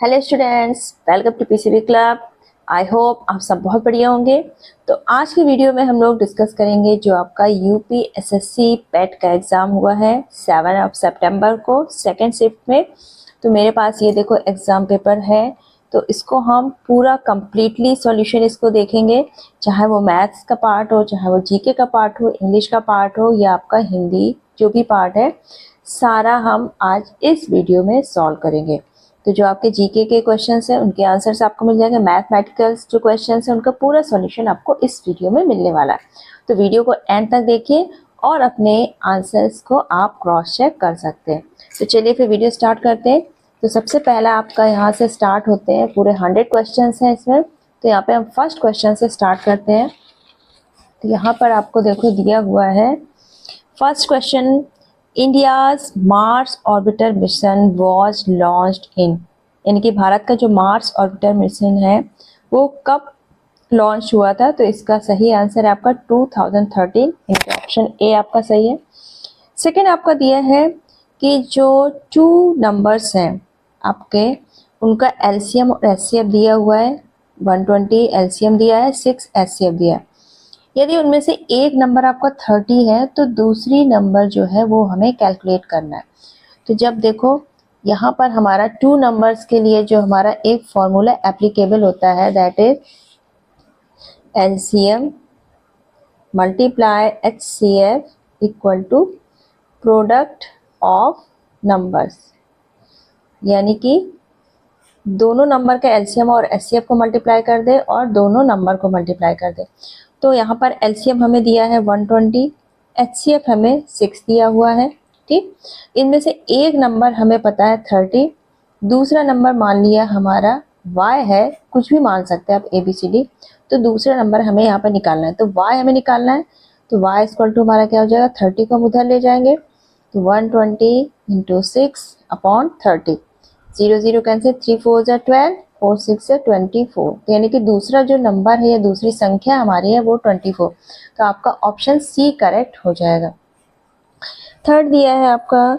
Hello students, welcome to PCB club. I hope आप सब बहुत बढ़िया होंगे। तो आज की वीडियो में हम लोग डिस्कस करेंगे जो आपका यूपीएसएससी पेट का एग्ज़ाम हुआ है 7 सितंबर को सेकेंड शिफ्ट में। तो मेरे पास ये देखो एग्ज़ाम पेपर है, तो इसको हम पूरा कंप्लीटली सॉल्यूशन इसको देखेंगे, चाहे वो मैथ्स का पार्ट हो, चाहे वो जीके का पार्ट हो, इंग्लिश का पार्ट हो या आपका हिंदी जो भी पार्ट है, सारा हम आज इस वीडियो में सॉल्व करेंगे। तो जो आपके जीके के क्वेश्चंस हैं उनके आंसर्स आपको मिल जाएंगे, मैथमेटिकल्स जो क्वेश्चंस हैं उनका पूरा सॉल्यूशन आपको इस वीडियो में मिलने वाला है। तो वीडियो को एंड तक देखिए और अपने आंसर्स को आप क्रॉस चेक कर सकते हैं। तो चलिए फिर वीडियो स्टार्ट करते हैं। तो सबसे पहला आपका यहाँ से स्टार्ट होते हैं, पूरे 100 क्वेश्चन हैं इसमें। तो यहाँ पे हम फर्स्ट क्वेश्चन से स्टार्ट करते हैं। तो यहाँ पर आपको देखो दिया हुआ है first question, India's Mars orbiter mission was launched in, यानी कि भारत का जो मार्स ऑर्बिटर मिशन है वो कब लॉन्च हुआ था। तो इसका सही आंसर है आपका 2013, इनका ऑप्शन ए आपका सही है। सेकेंड आपका दिया है कि जो 2 नंबर्स हैं आपके, उनका एलसीएम और एचसीएफ दिया हुआ है। 120 एलसीएम दिया है, 6 एचसीएफ दिया है। यदि उनमें से एक नंबर आपका 30 है तो दूसरी नंबर जो है वो हमें कैलकुलेट करना है। तो जब देखो यहाँ पर हमारा 2 नंबर्स के लिए जो हमारा एक फॉर्मूला एप्लीकेबल होता है, that is LCM multiply HCF equal to product of numbers, यानी कि दोनों नंबर का एलसीएम और एचसीएफ को मल्टीप्लाई कर दे और दोनों नंबर को मल्टीप्लाई कर दे। तो यहाँ पर एलसीएम हमें दिया है 120, एचसीएफ हमें 6 दिया हुआ है। ठीक, इनमें से एक नंबर हमें पता है 30, दूसरा नंबर मान लिया हमारा y है, कुछ भी मान सकते हैं आप ABCD। तो दूसरा नंबर हमें यहाँ पर निकालना है, तो y हमें निकालना है। तो y इक्वल टू हमारा क्या हो जाएगा, 30 को हम उधर ले जाएंगे। तो 120 इंटू 6 अपॉन 30, 0 0 कैंसिल, 3 4 जा 12, 4 6 से 24। तो यानी कि दूसरा जो नंबर है या दूसरी संख्या हमारी है वो 24। तो आपका ऑप्शन सी करेक्ट हो जाएगा। थर्ड दिया है आपका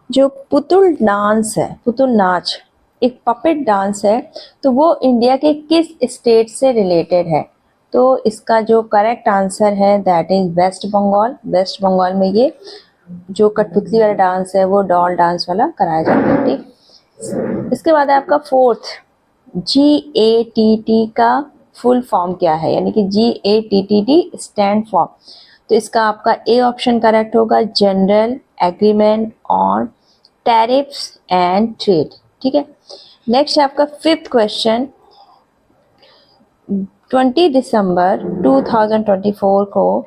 जो पुतुल डांस है, पुतुल नाच एक पपेट डांस है, तो वो इंडिया के किस स्टेट से रिलेटेड है। तो इसका जो करेक्ट आंसर है that is West Bengal. West Bengal में ये जो कठपुतली वाला डांस है वो डॉल डांस वाला कराया जाता है। ठीक, इसके बाद है आपका फोर्थ, GATT का फुल फॉर्म क्या है, यानी कि GATT स्टैंड फॉर। तो इसका आपका ए ऑप्शन करेक्ट होगा, general agreement on tariffs and trade. ठीक है, नेक्स्ट है आपका फिफ्थ क्वेश्चन, 20 दिसंबर 2024 को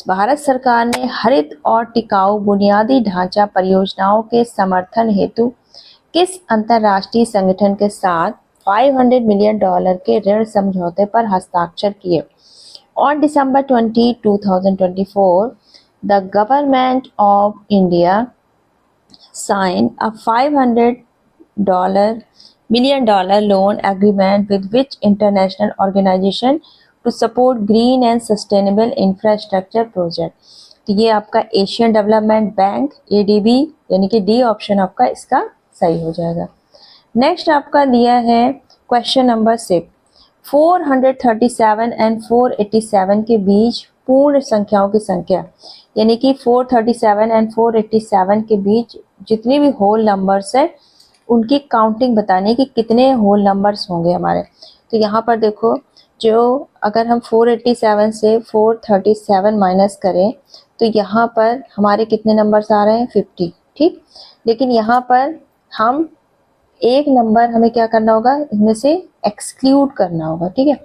भारत सरकार ने हरित और टिकाऊ बुनियादी ढांचा परियोजनाओं के समर्थन हेतु किस अंतर्राष्ट्रीय संगठन के साथ $500 मिलियन के ऋण समझौते पर हस्ताक्षर किए। On December 20, 2024, the government of India signed a $500 million loan agreement with which international organization to support green and sustainable infrastructure project। तो ये आपका एशियन डेवलपमेंट बैंक ADB, यानी कि डी ऑप्शन आपका इसका सही हो जाएगा। नेक्स्ट आपका दिया है क्वेश्चन नंबर 6, 437 एंड 487 के बीच पूर्ण संख्याओं की संख्या, यानी कि 437 एंड 487 के बीच जितने भी होल नंबर्स है उनकी काउंटिंग बतानी है कि कितने होल नंबर्स होंगे हमारे। तो यहाँ पर देखो, जो अगर हम 487 से 437 माइनस करें तो यहाँ पर हमारे कितने नंबर्स आ रहे हैं, 50। ठीक, लेकिन यहाँ पर हम एक नंबर हमें क्या करना होगा, इनमें से एक्सक्लूड करना होगा। ठीक है,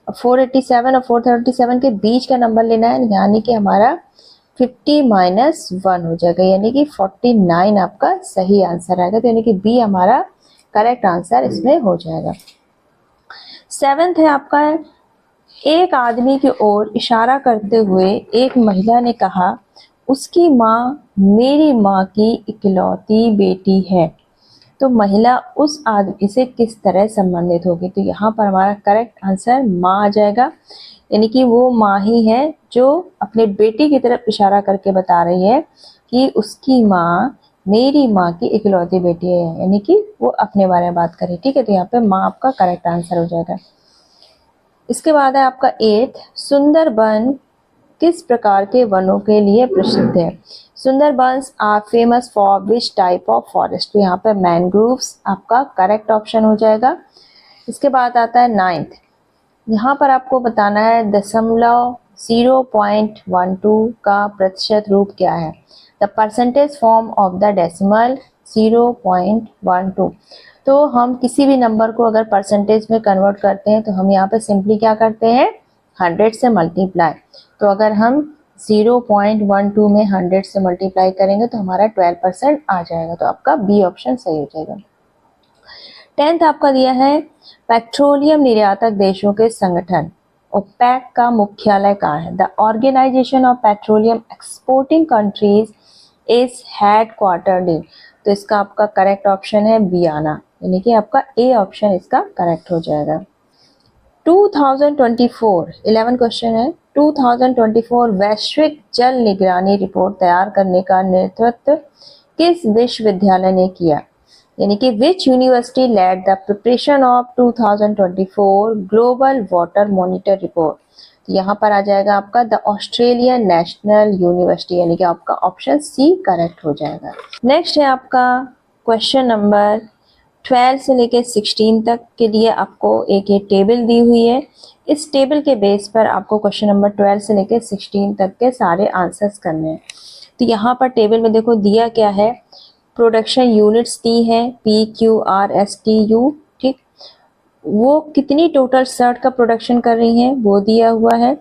487 और 437 के बीच का नंबर लेना है, यानी कि हमारा 50 माइनस 1 हो जाएगा, यानी कि 49 आपका सही आंसर आएगा। तो यानी कि बी हमारा करेक्ट आंसर इसमें हो जाएगा। 7th है आपका, एक आदमी की ओर इशारा करते हुए एक महिला ने कहा, उसकी माँ मेरी माँ की इकलौती बेटी है। तो महिला उस आदमी से किस तरह संबंधित होगी। तो यहाँ पर हमारा करेक्ट आंसर माँ आ जाएगा, यानी कि वो माँ ही है जो अपने बेटी की तरफ इशारा करके बता रही है कि उसकी माँ मेरी माँ की इकलौती बेटी है, यानी कि वो अपने बारे में बात करें। ठीक है, तो यहाँ पे माँ आपका करेक्ट आंसर हो जाएगा। इसके बाद है आपका 8, सुंदरबन किस प्रकार के वनों के लिए प्रसिद्ध है? Sundarbans are famous for which type of forest? तो यहाँ पे मैनग्रोव्स आपका करेक्ट ऑप्शन हो जाएगा। इसके बाद आता है 9th, यहाँ पर आपको बताना है 0.12 का प्रतिशत रूप क्या है? The percentage form of the decimal 0.12। तो हम किसी भी नंबर को अगर परसेंटेज में कन्वर्ट करते हैं तो हम यहाँ पे सिंपली क्या करते हैं, 100 से मल्टीप्लाई। तो अगर हम 0.12 में 100 से मल्टीप्लाई करेंगे तो हमारा 12% आ जाएगा। तो आपका बी ऑप्शन सही हो जाएगा। 10th आपका दिया है पेट्रोलियम निर्यातक देशों के संगठन ओपेक का मुख्यालय कहाँ है? The organisation of petroleum exporting countries is headquartered in. तो इसका आपका करेक्ट ऑप्शन है वियना, यानी कि आपका ए ऑप्शन इसका करेक्ट हो जाएगा। 2024 11 क्वेश्चन है, 2024 वैश्विक जल निगरानी रिपोर्ट तैयार करने का नेतृत्व किस विश्वविद्यालय ने किया? यानी कि which university led the preparation of 2024 global water monitor report? तो यहाँ पर आ जाएगा आपका द ऑस्ट्रेलियन नेशनल यूनिवर्सिटी, यानी कि आपका ऑप्शन सी करेक्ट हो जाएगा। नेक्स्ट है आपका क्वेश्चन नंबर 12 से लेकर 16 तक के लिए आपको एक ये टेबल दी हुई है। इस टेबल के बेस पर आपको क्वेश्चन नंबर 12 से लेकर 16 तक के सारे आंसर्स करने हैं। तो यहाँ पर टेबल में देखो दिया क्या है, प्रोडक्शन यूनिट्स दी है PQRSTU, ठीक, वो कितनी टोटल शर्ट का प्रोडक्शन कर रही हैं वो दिया हुआ है।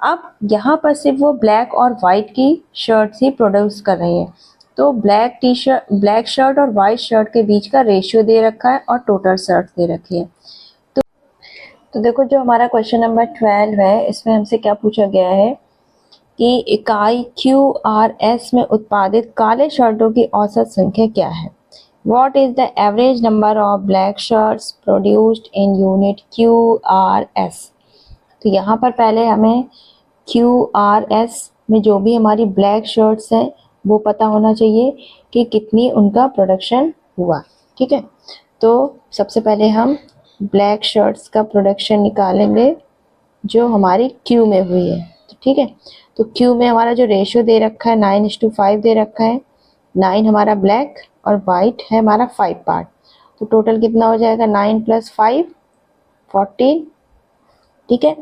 अब यहाँ पर सिर्फ वो ब्लैक और वाइट की शर्ट्स ही प्रोड्यूस कर रही हैं, तो ब्लैक शर्ट और वाइट शर्ट के बीच का रेशियो दे रखा है और टोटल शर्ट दे रखी है। तो देखो जो हमारा क्वेश्चन नंबर 12 है इसमें हमसे क्या पूछा गया है कि इकाई QRS में उत्पादित काले शर्टों की औसत संख्या क्या है? What is the average number of black shirts produced in unit QRS? तो यहाँ पर पहले हमें QRS में जो भी हमारी ब्लैक शर्ट्स हैं वो पता होना चाहिए कि कितनी उनका प्रोडक्शन हुआ। ठीक है, तो सबसे पहले हम ब्लैक शर्ट्स का प्रोडक्शन निकालेंगे जो हमारी Q में हुई है। तो ठीक है, तो Q में हमारा जो रेशियो दे रखा है 9:5 दे रखा है। 9 हमारा ब्लैक और वाइट है हमारा 5 पार्ट, तो टोटल कितना हो जाएगा 9 + 5 14। ठीक है,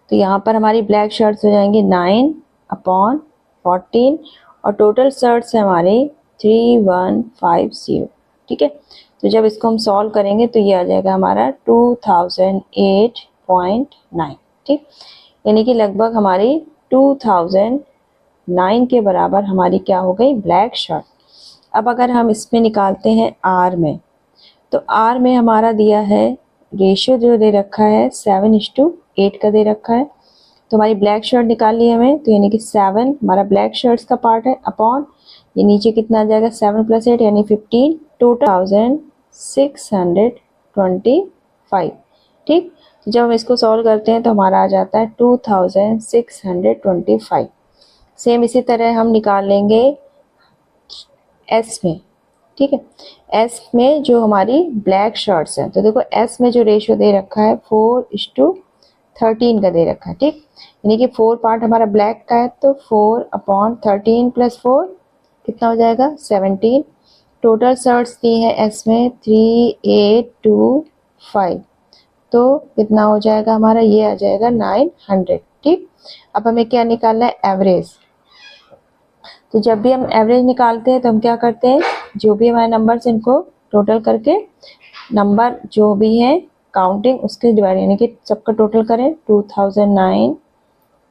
तो यहाँ पर हमारी ब्लैक शर्ट्स हो जाएंगी 9/14 और टोटल शर्ट्स है हमारे 3150। ठीक है, तो जब इसको हम सॉल्व करेंगे तो ये आ जाएगा हमारा 2008.9। ठीक, यानी कि लगभग हमारी 2009 के बराबर हमारी क्या हो गई ब्लैक शर्ट। अब अगर हम इसमें निकालते हैं R में, तो R में हमारा दिया है रेशियो जो दे रखा है 7:8 का दे रखा है। तो हमारी ब्लैक शर्ट निकाल ली हमें, तो यानी कि 7 हमारा ब्लैक शर्ट्स का पार्ट है अपॉन ये नीचे कितना आ जाएगा 7 + 8 यानी 15, टोटल 1625। ठीक, तो जब हम इसको सॉल्व करते हैं तो हमारा आ जाता है 2625। सेम इसी तरह हम निकाल लेंगे S में। ठीक है, S में जो हमारी ब्लैक शर्ट्स हैं, तो देखो S में जो रेशियो दे रखा है 4:13 का दे रखा है। ठीक, यानी कि 4 पार्ट हमारा ब्लैक का है, तो 4/13 + 4 कितना हो जाएगा 17। टोटल शर्ट्स दी है S में 3825, तो कितना हो जाएगा हमारा, ये आ जाएगा 900। ठीक, अब हमें क्या निकालना है एवरेज। तो जब भी हम एवरेज निकालते हैं तो हम क्या करते हैं, जो भी हमारे नंबर्स इनको टोटल करके नंबर जो भी है काउंटिंग उसके डिवाइड, यानी कि सबका टोटल करें 2009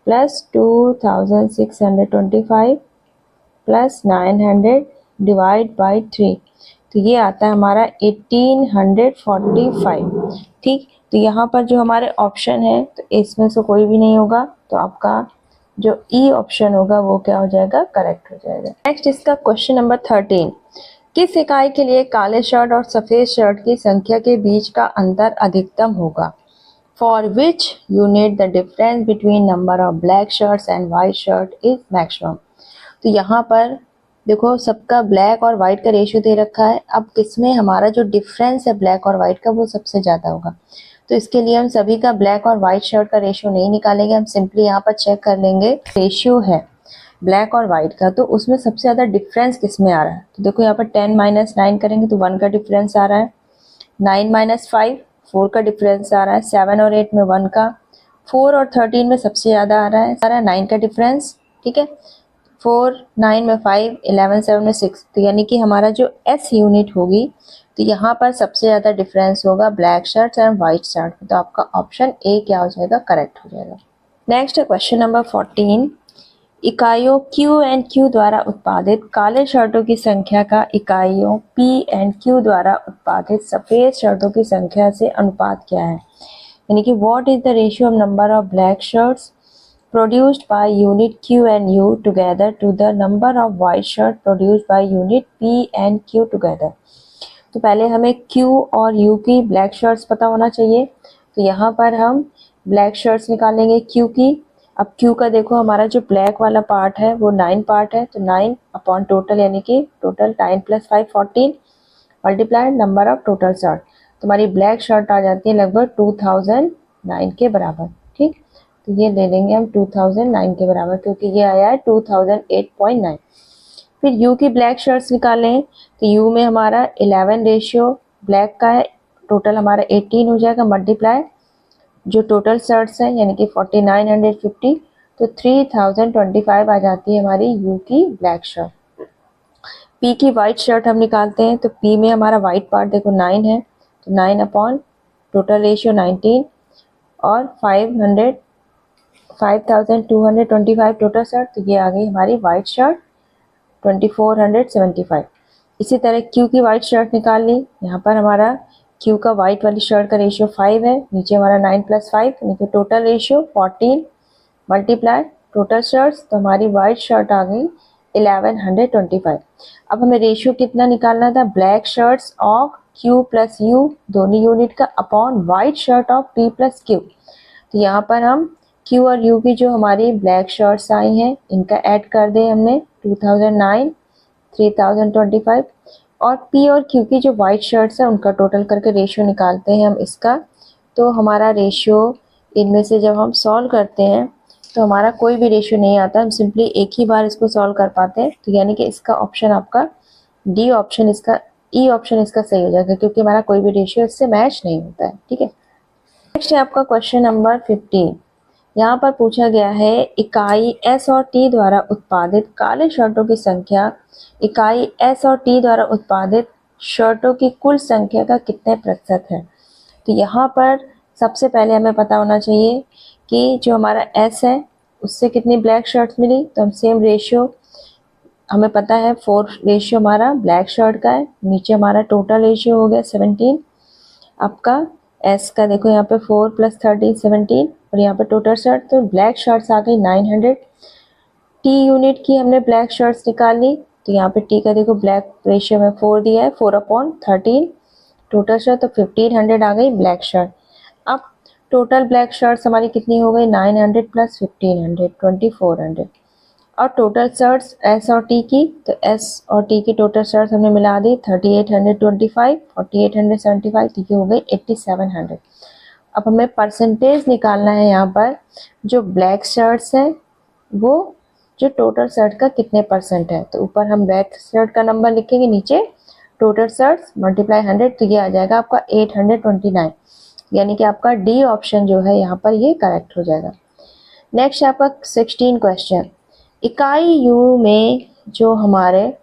+ 2625 + 900 डिवाइड बाई 3, तो ये आता है हमारा 1845। ठीक, तो यहाँ पर जो हमारे ऑप्शन है तो इसमें से कोई भी नहीं होगा, तो आपका जो ई ऑप्शन होगा वो क्या हो जाएगा करेक्ट हो जाएगा। नेक्स्ट इसका क्वेश्चन नंबर 13, किस इकाई के लिए काले शर्ट और सफ़ेद शर्ट की संख्या के बीच का अंतर अधिकतम होगा? For which unit the difference between number of black shirts and white shirt is maximum. तो यहाँ पर देखो सबका ब्लैक और वाइट का रेशियो दे रखा है। अब किसमें हमारा जो डिफरेंस है ब्लैक और वाइट का वो सबसे ज़्यादा होगा। तो इसके लिए हम सभी का ब्लैक और वाइट शर्ट का रेशियो नहीं निकालेंगे, हम सिंपली यहाँ पर चेक कर लेंगे रेशियो है ब्लैक और वाइट का, तो उसमें सबसे ज़्यादा डिफरेंस किसमें आ रहा है। तो देखो यहाँ पर 10 - 9 करेंगे तो 1 का डिफरेंस आ रहा है, 9 - 5 4 का डिफरेंस आ रहा है, 7 और 8 में 1 का, 4 और 13 में सबसे ज़्यादा आ रहा है 9 का डिफरेंस। ठीक है, 4 9 में 5, 11 7 में 6, तो यानी कि हमारा जो एस यूनिट होगी तो यहाँ पर सबसे ज़्यादा डिफरेंस होगा black shirts and white shirt. तो आपका ऑप्शन ए क्या हो जाएगा, करेक्ट हो जाएगा। नेक्स्ट है क्वेश्चन नंबर 14। इकाइयों Q एंड Q द्वारा उत्पादित काले शर्टों की संख्या का इकाइयों P एंड Q द्वारा उत्पादित सफ़ेद शर्टों की संख्या से अनुपात क्या है। यानी कि what is the ratio of number of black shirts produced by unit Q and U together to the number of white shirt produced by unit P and Q together। तो पहले हमें Q और U की black shirts पता होना चाहिए। तो यहाँ पर हम ब्लैक शर्ट्स निकालेंगे Q की। अब Q का देखो हमारा जो ब्लैक वाला पार्ट है वो 9 पार्ट है, तो 9 अपॉन टोटल यानी कि total 9 + 5 14 multiplied number of total shirt. तो हमारी ब्लैक शर्ट आ जाती है लगभग 2009 के बराबर। ठीक, तो ये ले लेंगे हम 2009 के बराबर, क्योंकि ये आया है 2008.9। फिर यू की ब्लैक शर्ट्स निकालें तो यू में हमारा 11 रेशियो ब्लैक का है, टोटल हमारा 18 हो जाएगा, मल्टीप्लाई जो टोटल शर्ट्स है यानी कि 4950, तो 3025 आ जाती है हमारी यू की ब्लैक शर्ट। पी की वाइट शर्ट हम निकालते हैं तो पी में हमारा वाइट पार्ट देखो 9 है, तो 9 अपॉन टोटल रेशियो 19 और 5225 टोटल शर्ट, तो ये आ गई हमारी वाइट शर्ट 2475। इसी तरह क्यू की वाइट शर्ट निकाल ली। यहाँ पर हमारा क्यू का वाइट वाली शर्ट का रेशियो 5 है, नीचे हमारा 9 + 5 यानी कि total ratio 14 multiply total shirts, तो हमारी वाइट शर्ट आ गई 1125। अब हमें रेशियो कितना निकालना था, black shirts of Q plus you दोनों यूनिट का upon white shirt of P plus Q. तो यहाँ पर हम Q और U की जो हमारी ब्लैक शर्ट्स आई हैं इनका ऐड कर दें हमने 2009 3025, और P और Q की जो वाइट शर्ट्स है उनका टोटल करके रेशियो निकालते हैं हम इसका। तो हमारा रेशियो इनमें से जब हम सॉल्व करते हैं तो हमारा कोई भी रेशियो नहीं आता, हम सिंपली एक ही बार इसको सॉल्व कर पाते हैं। तो यानी कि इसका ऑप्शन आपका डी ऑप्शन, इसका ई ऑप्शन इसका सही हो जाएगा, क्योंकि हमारा कोई भी रेशियो इससे मैच नहीं होता है। ठीक है, नेक्स्ट है आपका क्वेश्चन नंबर 15। यहाँ पर पूछा गया है इकाई S और T द्वारा उत्पादित काले शर्टों की संख्या इकाई S और T द्वारा उत्पादित शर्टों की कुल संख्या का कितने प्रतिशत है। तो यहाँ पर सबसे पहले हमें पता होना चाहिए कि जो हमारा S है उससे कितनी ब्लैक शर्ट्स मिली, तो हम सेम रेशियो हमें पता है 4 रेशियो हमारा ब्लैक शर्ट का है, नीचे हमारा टोटल रेशियो हो गया 17। आपका एस का देखो यहाँ पे 4 + 13 17 और यहाँ पे टोटल शर्ट, तो ब्लैक शर्ट्स आ गई 900। टी यूनिट की हमने ब्लैक शर्ट्स निकाल ली, तो यहाँ पे टी का देखो ब्लैक रेशियो में 4 दिया है, 4/13 टोटल शर्ट, तो 1500 आ गई ब्लैक शर्ट। अब टोटल ब्लैक शर्ट्स हमारी कितनी हो गई 900 + 1500 2400, और टोटल शर्ट्स एस और टी की, तो एस और टी की टोटल शर्ट्स हमने मिला दी 3825 4875, तो ये हो गई 8700। अब हमें परसेंटेज निकालना है यहाँ पर, जो ब्लैक शर्ट्स है वो जो टोटल शर्ट का कितने % है। तो ऊपर हम ब्लैक शर्ट का नंबर लिखेंगे, नीचे टोटल शर्ट्स मल्टीप्लाई 100, तो ये आ जाएगा आपका 829, यानी कि आपका डी ऑप्शन जो है यहाँ पर ये करेक्ट हो जाएगा। नेक्स्ट आपका 16 क्वेश्चन, इकाई यू में जो हमारे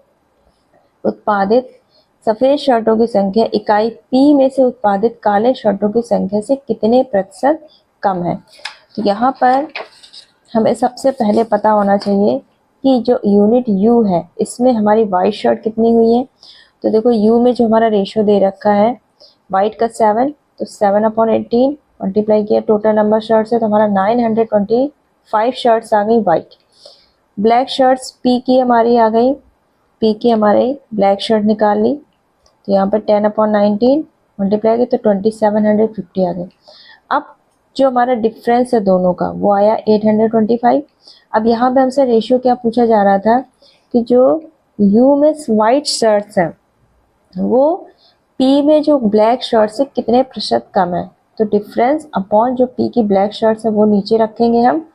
उत्पादित सफ़ेद शर्टों की संख्या इकाई पी में से उत्पादित काले शर्टों की संख्या से कितने % कम है। तो यहाँ पर हमें सबसे पहले पता होना चाहिए कि जो यूनिट यू है इसमें हमारी वाइट शर्ट कितनी हुई है। तो देखो यू में जो हमारा रेशियो दे रखा है वाइट का 7, तो 7/18 मल्टीप्लाई किया टोटल नंबर शर्ट्स है, तो हमारा 925 शर्ट्स आ गई वाइट। ब्लैक शर्ट्स पी की हमारी आ गई, पी की हमारे ब्लैक शर्ट निकाल ली, तो यहाँ पर 10/19 मल्टीप्लाई किया तो 2750 आ गई। अब जो हमारा डिफरेंस है दोनों का वो आया 825। अब यहाँ पे हमसे रेशियो क्या पूछा जा रहा था कि जो यू में वाइट शर्ट्स हैं वो पी में जो ब्लैक शर्ट्स है कितने प्रतिशत कम है, तो डिफरेंस अपॉन जो पी की ब्लैक शर्ट्स है वो नीचे रखेंगे हम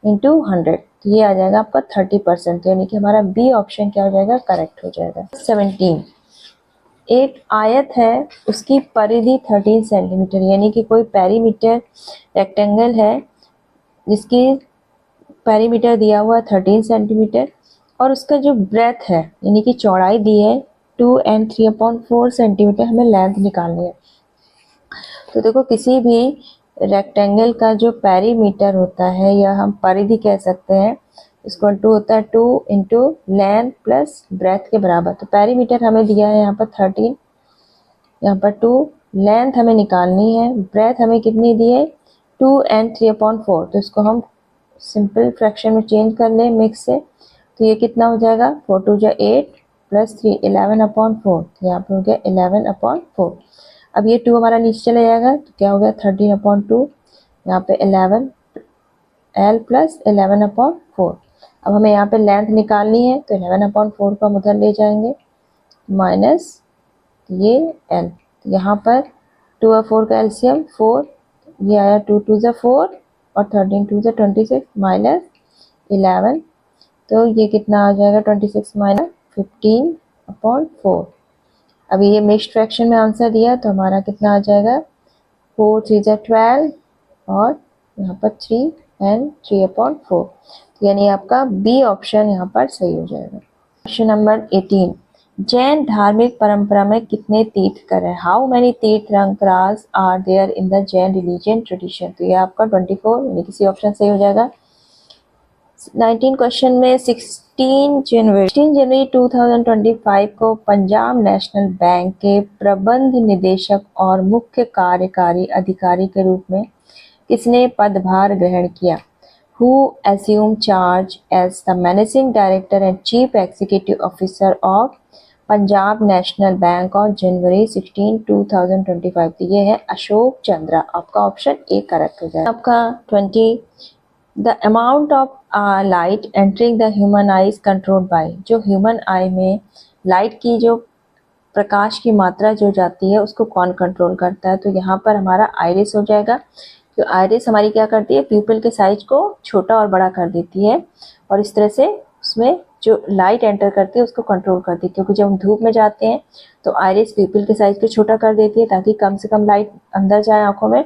इंटू 100, तो ये आ जाएगा आपका 30%, यानी कि हमारा बी ऑप्शन क्या हो जाएगा, करेक्ट हो जाएगा। 17, एक आयत है उसकी परिधि 13 सेंटीमीटर, यानी कि कोई पेरीमीटर रेक्टेंगल है जिसकी पेरीमीटर दिया हुआ है 13 सेंटीमीटर और उसका जो ब्रेथ है यानी कि चौड़ाई दी है 2 and 3/4 सेंटीमीटर, हमें लेंथ निकालनी है। तो देखो किसी भी रेक्टेंगल का जो पेरीमीटर होता है या हम परिधि कह सकते हैं, इसको 2 होता है 2 इंटू लेंथ प्लस ब्रेथ के बराबर। तो पेरीमीटर हमें दिया है यहाँ पर 13, यहाँ पर 2, लेंथ हमें निकालनी है, ब्रेथ हमें कितनी दी है 2 and 3/4, तो इसको हम सिंपल फ्रैक्शन में चेंज कर लें मिक्स से, तो ये कितना हो जाएगा 4 2 जा 8 प्लस 3 11/4, तो यहाँ पे हो गया 11/4। अब ये 2 हमारा नीचे चला जाएगा तो क्या हो गया 13/2, यहाँ पे 11 L प्लस 11/4। अब हमें यहाँ पे लेंथ निकालनी है तो 11/4 को हम उधर ले जाएंगे माइनस ये L, यहाँ पर 2 और 4 का एलसीएम 4, ये आया 2 2 जा 4 और 13 2 जा 26 माइनस 11, तो ये कितना आ जाएगा 26 माइनस 15/4। अभी ये मिक्स्ड फ्रैक्शन में आंसर दिया तो हमारा कितना आ जाएगा 4 3 जा 12 और यहाँ पर 3 and 3/4, यानी आपका बी ऑप्शन यहाँ पर सही हो जाएगा। क्वेश्चन नंबर 18, जैन धार्मिक परंपरा में कितने तीर्थंकर है, how many tirthankaras are there in the Jain religion tradition, तो ये आपका 24 यानी किसी ऑप्शन सही हो जाएगा। 19 क्वेश्चन में 16 जनवरी 2025 को पंजाब नेशनल बैंक के प्रबंध निदेशक और मुख्य कार्यकारी अधिकारी के रूप में किसने पदभार ग्रहण किया, who assumed charge as the managing director and chief executive officer of Punjab national bank on January 16 2025, तो ये है अशोक चंद्रा, आपका ऑप्शन ए करेक्ट हो जाएगा। आपका 20, the amount of light entering the human eyes controlled by, जो ह्यूमन आई में लाइट की जो प्रकाश की मात्रा जो जाती है उसको कौन कंट्रोल करता है, तो यहाँ पर हमारा आइरिस हो जाएगा। तो आइरिस हमारी क्या करती है, प्यूपिल के साइज को छोटा और बड़ा कर देती है और इस तरह से उसमें जो लाइट एंटर करती है उसको कंट्रोल करती है, क्योंकि जब हम धूप में जाते हैं तो आइरिस प्यूपिल के साइज को छोटा कर देती है ताकि कम से कम लाइट अंदर जाए आंखों में,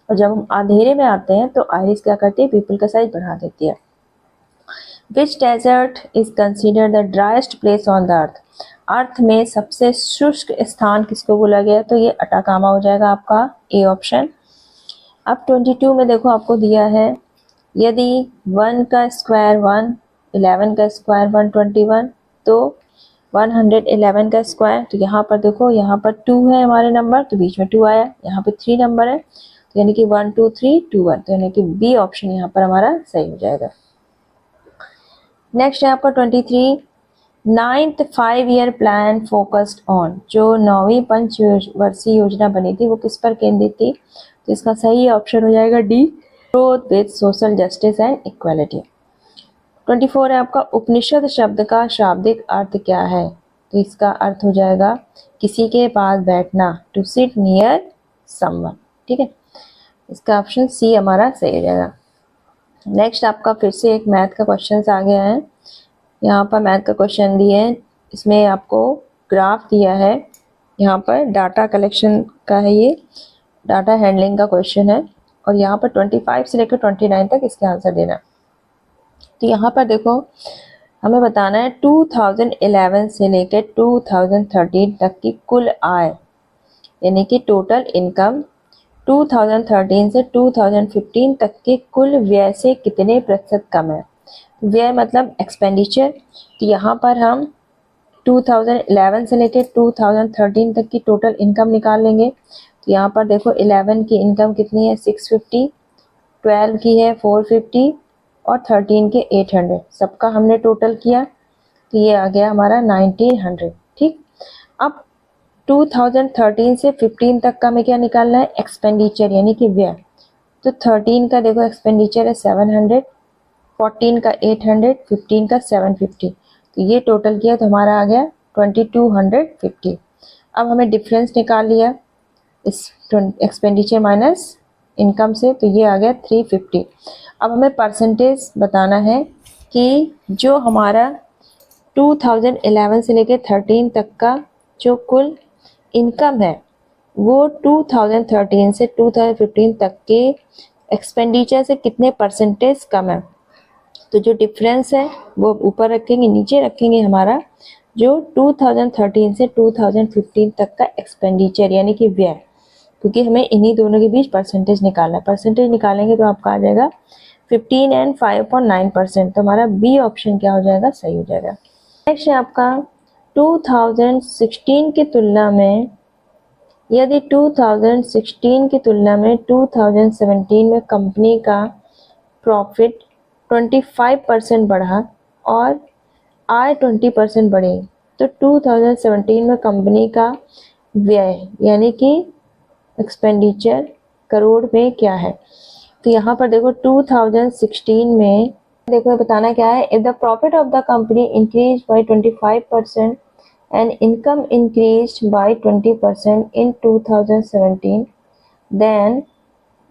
और जब हम अंधेरे में आते हैं तो आइरिस क्या करती है, प्यूपिल का साइज बढ़ा देती है। Which desert is considered the driest place on the earth, earth में सबसे शुष्क स्थान किसको बोला गया, तो ये अटाकामा हो जाएगा आपका ए ऑप्शन। अब 22 में देखो आपको दिया है, यदि 1 का स्क्वायर 1, 11 का स्क्वायर 121, तो 111 का स्क्वायर, तो यहाँ पर देखो यहाँ पर 2 है हमारे नंबर तो बीच में 2 आया, यहाँ पे 3 नंबर है तो यानी कि 1 2 3 2 1, तो यानी कि बी ऑप्शन यहाँ पर हमारा सही हो जाएगा। नेक्स्ट है आपका 23, 9th 5-year plan focused on, जो 9वीं पंचवर्षीय योजना बनी थी वो किस पर केंद्रित थी, तो इसका सही ऑप्शन हो जाएगा D, growth with social justice and equality. 24 है आपका, उपनिषद शब्द का शाब्दिक अर्थ क्या है, तो इसका अर्थ हो जाएगा किसी के पास बैठना, टू सिट नियर समवन, ठीक है, इसका ऑप्शन सी हमारा सही हो जाएगा। नेक्स्ट आपका फिर से एक मैथ का क्वेश्चन आ गया है, यहाँ पर मैथ का क्वेश्चन दिए है, इसमें आपको ग्राफ दिया है, यहाँ पर डाटा कलेक्शन का है, ये डाटा हैंडलिंग का क्वेश्चन है और यहाँ पर 25 से लेकर 29 तक इसके आंसर देना। तो यहाँ पर देखो हमें बताना है 2011 से लेकर 2013 तक की कुल आय यानी कि टोटल इनकम 2013 से 2015 तक के कुल व्यय से कितने प्रतिशत कम है, व्यय मतलब एक्सपेंडिचर, तो यहाँ पर हम 2011 से लेकर 2013 तक की टोटल इनकम निकाल लेंगे। तो यहाँ पर देखो 11 की इनकम कितनी है 650, 12 की है 450 और 13 के 800, सबका हमने टोटल किया तो ये आ गया हमारा 1900, ठीक। अब 2013 से 15 तक का हमें क्या निकालना है, एक्सपेंडिचर यानी कि व्यय, तो 13 का देखो एक्सपेंडिचर है 700, 14 का 800, 15 का 750, तो ये टोटल किया तो हमारा आ गया 2250। अब हमें डिफरेंस निकाल लिया इस एक्सपेंडिचर माइनस इनकम से, तो ये आ गया 350। अब हमें परसेंटेज बताना है कि जो हमारा 2011 से लेके 13 तक का जो कुल इनकम है वो 2013 से 2015 तक के एक्सपेंडिचर से कितने परसेंटेज कम है। तो जो डिफरेंस है वो ऊपर रखेंगे, नीचे रखेंगे हमारा जो 2013 से 2015 तक का एक्सपेंडिचर यानी कि व्यय, क्योंकि हमें इन्हीं दोनों के बीच परसेंटेज निकालना है। परसेंटेज निकालेंगे तो आपका आ जाएगा 15 एंड 5.9%। तो हमारा बी ऑप्शन क्या हो जाएगा, सही हो जाएगा। नेक्स्ट है आपका 2016 की तुलना में, यदि 2016 की तुलना में 2017 में कंपनी का प्रॉफिट 25% बढ़ा और आय 20% बढ़े, तो 2017 में कंपनी का व्यय यानी कि एक्सपेंडिचर करोड़ में क्या है। तो यहाँ पर देखो 2016 में देखो बताना क्या है, if the profit of the company increase by 25% and income increased by 20% in 2017, then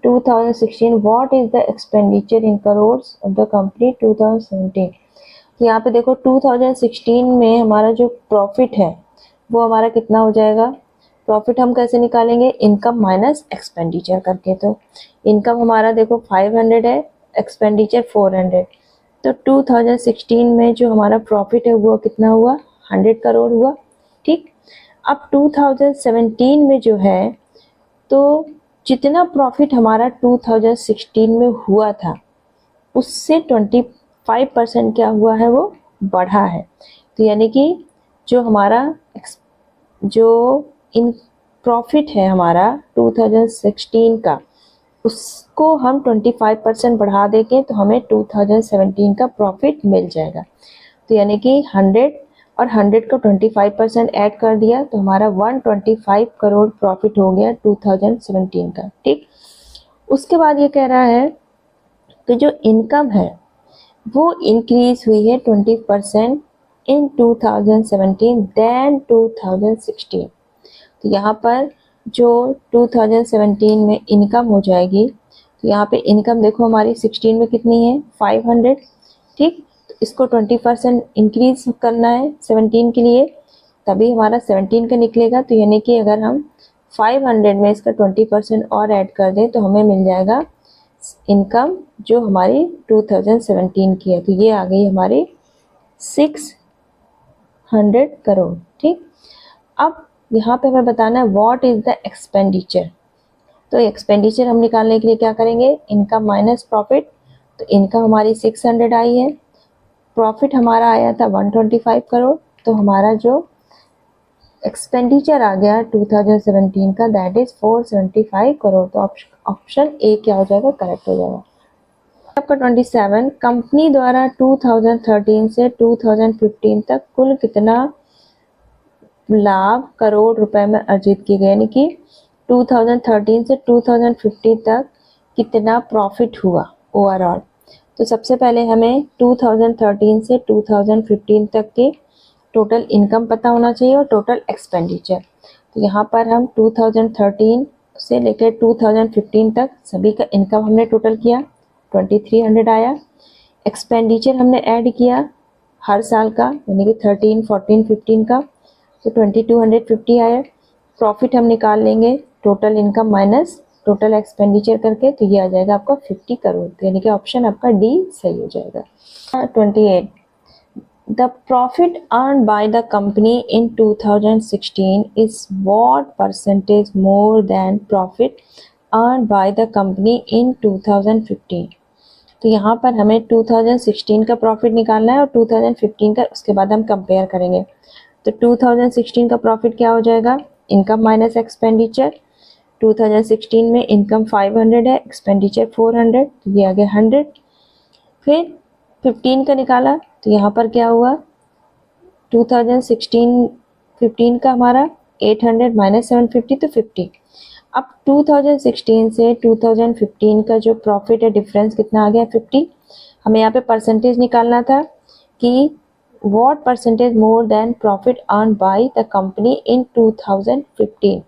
2016 what is the expenditure in crores of the company 2017। यहाँ पे देखो 2016 में हमारा जो प्रॉफिट है वो हमारा कितना हो जाएगा। प्रॉफिट हम कैसे निकालेंगे, इनकम माइनस एक्सपेंडिचर करके। तो इनकम हमारा देखो 500 है, एक्सपेंडिचर 400, तो 2016 में जो हमारा प्रॉफिट है वो कितना हुआ, 100 करोड़ हुआ। ठीक, अब 2017 में जो है तो जितना प्रॉफिट हमारा 2016 में हुआ था उससे 25% क्या हुआ है, वो बढ़ा है। तो यानी कि जो हमारा जो इन प्रॉफिट है हमारा 2016 का, उसको हम 25% बढ़ा देंगे तो हमें 2017 का प्रॉफिट मिल जाएगा। तो यानी कि 100 और 100 को 25% ऐड कर दिया तो हमारा 125 करोड़ प्रॉफिट हो गया 2017 का। ठीक, उसके बाद ये कह रहा है कि जो इनकम है वो इंक्रीज हुई है 20% इन 2017 देन 2016। तो यहाँ पर जो 2017 में इनकम हो जाएगी, तो यहाँ पे इनकम देखो हमारी 16 में कितनी है, 500। ठीक, तो इसको 20% इंक्रीज करना है 17 के लिए, तभी हमारा 17 का निकलेगा। तो यानी कि अगर हम 500 में इसका 20% और ऐड कर दें तो हमें मिल जाएगा इनकम जो हमारी 2017 की है। तो ये आ गई हमारी 600 करोड़। ठीक, अब यहाँ पे हमें बताना है व्हाट इज द एक्सपेंडिचर। तो एक्सपेंडिचर हम निकालने के लिए क्या करेंगे, इनकम माइनस प्रॉफिट। तो इनकम हमारी 600 आई है, प्रॉफिट हमारा आया था 125 करोड़, तो हमारा जो एक्सपेंडिचर आ गया 2017 का दैट इज 475 करोड़। तो ऑप्शन ए क्या हो जाएगा, करेक्ट हो जाएगा। आपका 27, कंपनी द्वारा 2013 से 2015 तक कुल कितना लाभ करोड़ रुपए में अर्जित किए गए, यानी कि 2013 से 2015 तक कितना प्रॉफिट हुआ ओवरऑल। तो सबसे पहले हमें 2013 से 2015 तक के टोटल इनकम पता होना चाहिए और टोटल एक्सपेंडिचर। तो यहाँ पर हम 2013 से लेकर 2015 तक सभी का इनकम हमने टोटल किया, 2300 आया। एक्सपेंडिचर हमने ऐड किया हर साल का, यानी कि 13, 14, 15 का, तो 2250 आया। प्रॉफिट हम निकाल लेंगे total income minus total expenditure करके, तो ये आ जाएगा आपका 50 करोड़। तो यानी कि ऑप्शन आपका डी सही हो जाएगा। 28, the profit earn by the company in 2016 is what percentage more than profit earn by the company इन 2015। तो यहाँ पर हमें 2016 का प्रॉफिट निकालना है और 2015 का, उसके बाद हम कंपेयर करेंगे। तो 2016 का प्रॉफिट क्या हो जाएगा, इनकम माइनस एक्सपेंडिचर। 2016 में इनकम 500 है, एक्सपेंडिचर 400, तो ये आ गया 100। फिर 15 का निकाला तो यहाँ पर क्या हुआ, 2016 का हमारा 800 माइनस 750 तो 50। अब 2016 से 2015 का जो प्रॉफिट है डिफरेंस कितना आ गया, 50। हमें यहाँ पे परसेंटेज निकालना था कि what percentage more than profit earned by the company in 2015।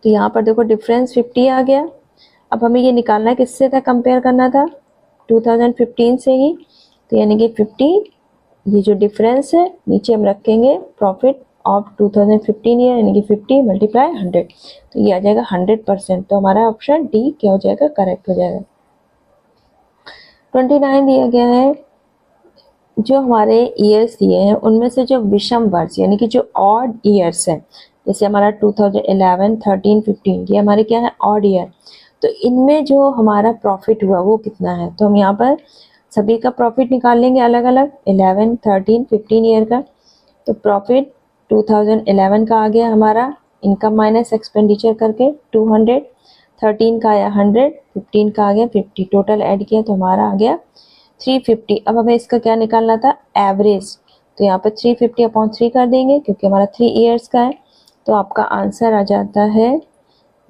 तो यहाँ पर देखो डिफरेंस 50 आ गया। अब हमें ये निकालना है, किससे था कंपेयर करना था, 2015 से ही। तो यानी कि 50, ये जो डिफरेंस है नीचे हम रखेंगे प्रॉफिट ऑफ 2015 ईयर, यानी कि 50 मल्टीप्लाई 100, तो ये आ जाएगा 100%। तो हमारा ऑप्शन डी क्या हो जाएगा, करेक्ट हो जाएगा। 29 दिया गया है, जो हमारे ईयर्स दिए हैं उनमें से जो विषम वर्ष यानी कि जो ऑड ईयर्स हैं, जैसे हमारा 2011, 13, 15, ये हमारे क्या है, ऑड ईयर। तो इनमें जो हमारा प्रॉफिट हुआ वो कितना है, तो हम यहाँ पर सभी का प्रॉफिट निकाल लेंगे अलग अलग, 11, 13, 15 ईयर का। तो प्रॉफिट 2011 का आ गया हमारा, इनकम माइनस एक्सपेंडिचर करके 200, 13 का आया 100, 15 का आ गया 50, टोटल ऐड किया तो हमारा आ गया 350। अब हमें इसका क्या निकालना था, एवरेज। तो यहाँ पर 350 अपॉन 3 कर देंगे क्योंकि हमारा 3 ईयर्स का है। तो आपका आंसर आ जाता है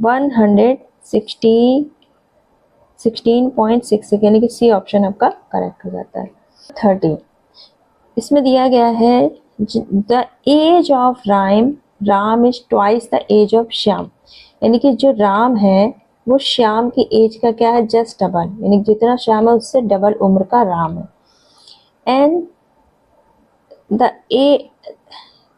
16.66, यानी कि सी ऑप्शन आपका करेक्ट हो जाता है। 30, इसमें दिया गया है the age of Ram is twice the age of Shyam, यानी कि जो राम है वो श्याम की एज का क्या है, जस्ट डबल, यानी जितना श्याम है उससे डबल उम्र का राम है। And the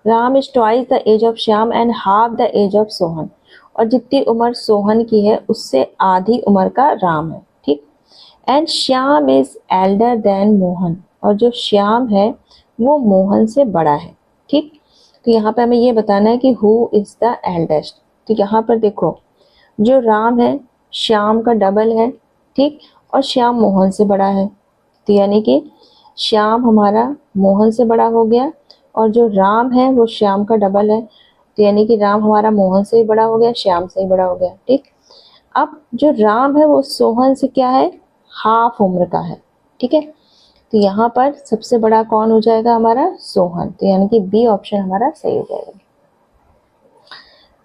Ram is twice the age of Shyam and half the age of Sohan, और जितनी उम्र सोहन की है उससे आधी उम्र का राम है, ठीक। And Shyam is elder than Mohan, और जो श्याम है वो मोहन से बड़ा है, ठीक। तो यहाँ पे हमें ये बताना है कि हु इज द एल्डेस्ट। तो यहाँ पर देखो, जो राम है श्याम का डबल है, ठीक, और श्याम मोहन से बड़ा है। तो यानी कि श्याम हमारा मोहन से बड़ा हो गया, और जो राम है वो श्याम का डबल है। तो यानी कि राम हमारा मोहन से ही बड़ा हो गया, श्याम से ही बड़ा हो गया, ठीक। अब जो राम है वो सोहन से क्या है, हाफ उम्र का है, ठीक है। तो यहाँ पर सबसे बड़ा कौन हो जाएगा, हमारा सोहन। तो यानी कि बी ऑप्शन हमारा सही हो जाएगा।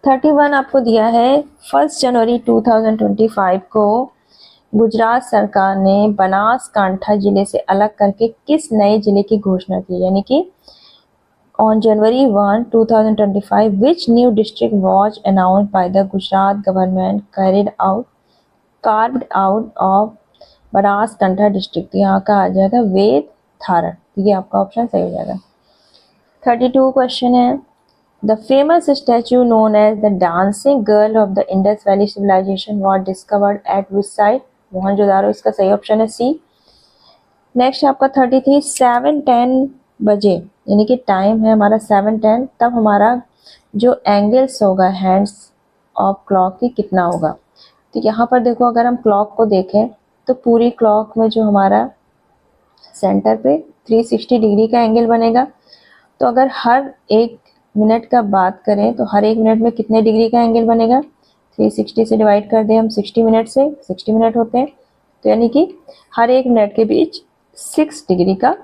31 आपको दिया है, 1 जनवरी 2025 को गुजरात सरकार ने बनासकांठा जिले से अलग करके किस नए जिले की घोषणा की, यानी कि on January 1, 2025 which new district was announced by the Gujarat government carved out of Banaskantha district. यहाँ का आ जाएगा वेद थारण, ये आपका ऑप्शन सही हो जाएगा। 32 क्वेश्चन है, the famous statue known as the dancing girl of the Indus valley civilisation was discovered at which site, Mohenjodaro, इसका सही ऑप्शन है सी। नेक्स्ट आपका 33, 7:10 बजे, यानी कि टाइम है हमारा 7:10, तब हमारा जो एंगल्स होगा हैंड्स ऑफ क्लॉक की कितना होगा। तो यहाँ पर देखो, अगर हम क्लॉक को देखें तो पूरी क्लॉक में जो हमारा सेंटर पे 360 डिग्री का एंगल बनेगा। तो अगर हर एक मिनट का बात करें तो हर एक मिनट में कितने डिग्री का एंगल बनेगा, 360 से डिवाइड कर दें हम 60 मिनट से, 60 मिनट होते हैं, तो यानी कि हर एक मिनट के बीच 6 डिग्री का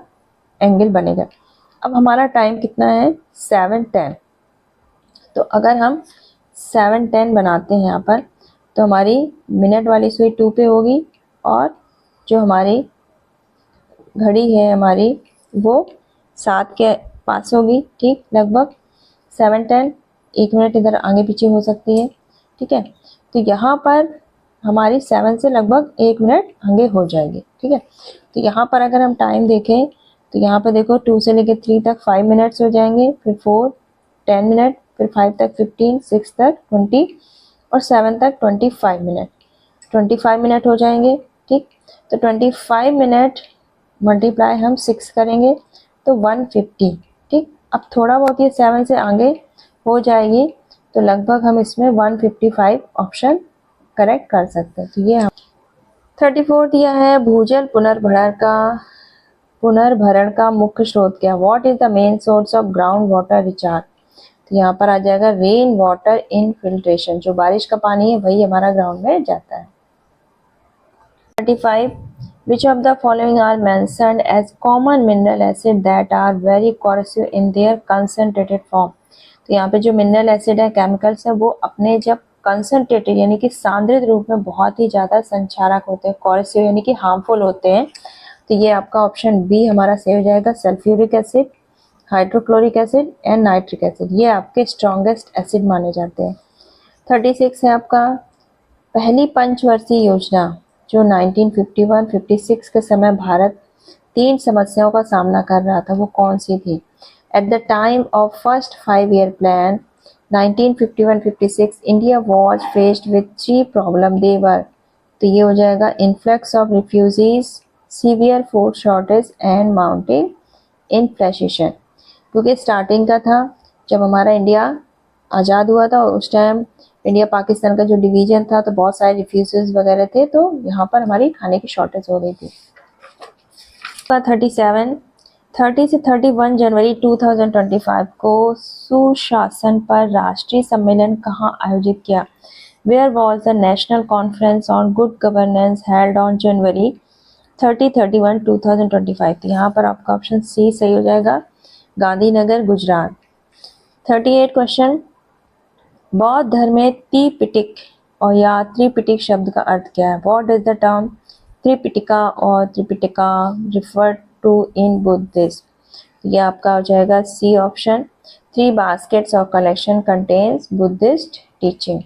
एंगल बनेगा। अब हमारा टाइम कितना है, 7:10। तो अगर हम 7:10 बनाते हैं यहाँ पर, तो हमारी मिनट वाली सुई 2 पे होगी, और जो हमारी घड़ी है हमारी वो 7 के पास होगी, ठीक। लगभग 7:10, 1 मिनट इधर आगे पीछे हो सकती है, ठीक है। तो यहाँ पर हमारी 7 से लगभग 1 मिनट आगे हो जाएगी, ठीक है। तो यहाँ पर अगर हम टाइम देखें तो यहाँ पर देखो 2 से लेकर 3 तक 5 मिनट्स हो जाएंगे, फिर 4 10 मिनट, फिर 5 तक 15, 6 तक 20 और 7 तक 25 मिनट, 25 मिनट हो जाएंगे, ठीक। तो 25 मिनट मल्टीप्लाई हम 6 करेंगे तो 150, ठीक। अब थोड़ा बहुत ये 7 से आगे हो जाएगी, तो लगभग हम इसमें 155 ऑप्शन करेक्ट कर सकते हैं। तो ये हम 34 दिया है, भूजल पुनर्भरण का मुख्य स्रोत क्या, what is the main source of ground water recharge. तो यहाँ पर आ जाएगा रेन वाटर इनफिल्ट्रेशन, जो बारिश का पानी है वही हमारा ग्राउंड में जाता है। 35, which of the following are mentioned as common mineral acid that are very corrosive in their concentrated form। तो यहाँ पे जो मिनरल एसिड है, केमिकल्स है, वो अपने जब कंसनट्रेटेड यानी कि सांद्रित रूप में बहुत ही ज़्यादा संक्षारक होते हैं, कॉरसिव यानी कि हार्मफुल होते हैं। तो तो ये आपका ऑप्शन बी हमारा सही हो जाएगा। Sulphuric acid, hydrochloric acid and nitric acid, ये आपके स्ट्रॉन्गेस्ट एसिड माने जाते हैं। 36 है आपका, पहली पंचवर्षीय योजना जो 1951-56 के समय भारत 3 समस्याओं का सामना कर रहा था, वो कौन सी थी? At the time of first 5-year plan 1951-56 India was faced with 3 problem they were, तो ये हो जाएगा influx of refugees, severe food shortage and mounting inflation. क्योंकि स्टार्टिंग का था जब हमारा इंडिया आज़ाद हुआ था, उस टाइम इंडिया पाकिस्तान का जो डिवीजन था तो बहुत सारे रिफ्यूजीज वगैरह थे, तो यहाँ पर हमारी खाने की शॉर्टेज हो रही थी। 37, 30 से 31 जनवरी 2025 को सुशासन पर राष्ट्रीय सम्मेलन कहाँ आयोजित किया? Where was the National Conference on Good Governance held on January 30-31 2025? तो यहाँ पर आपका ऑप्शन सी सही हो जाएगा, गांधीनगर, गुजरात। 38 क्वेश्चन, बौद्ध धर्म में त्रिपिटक और या त्रिपिटक शब्द का अर्थ क्या है? What does the term त्रिपिटिका और त्रिपिटिका refer to in Buddhism? ये आपका हो जाएगा C option, 3 baskets of collection contains Buddhist teaching।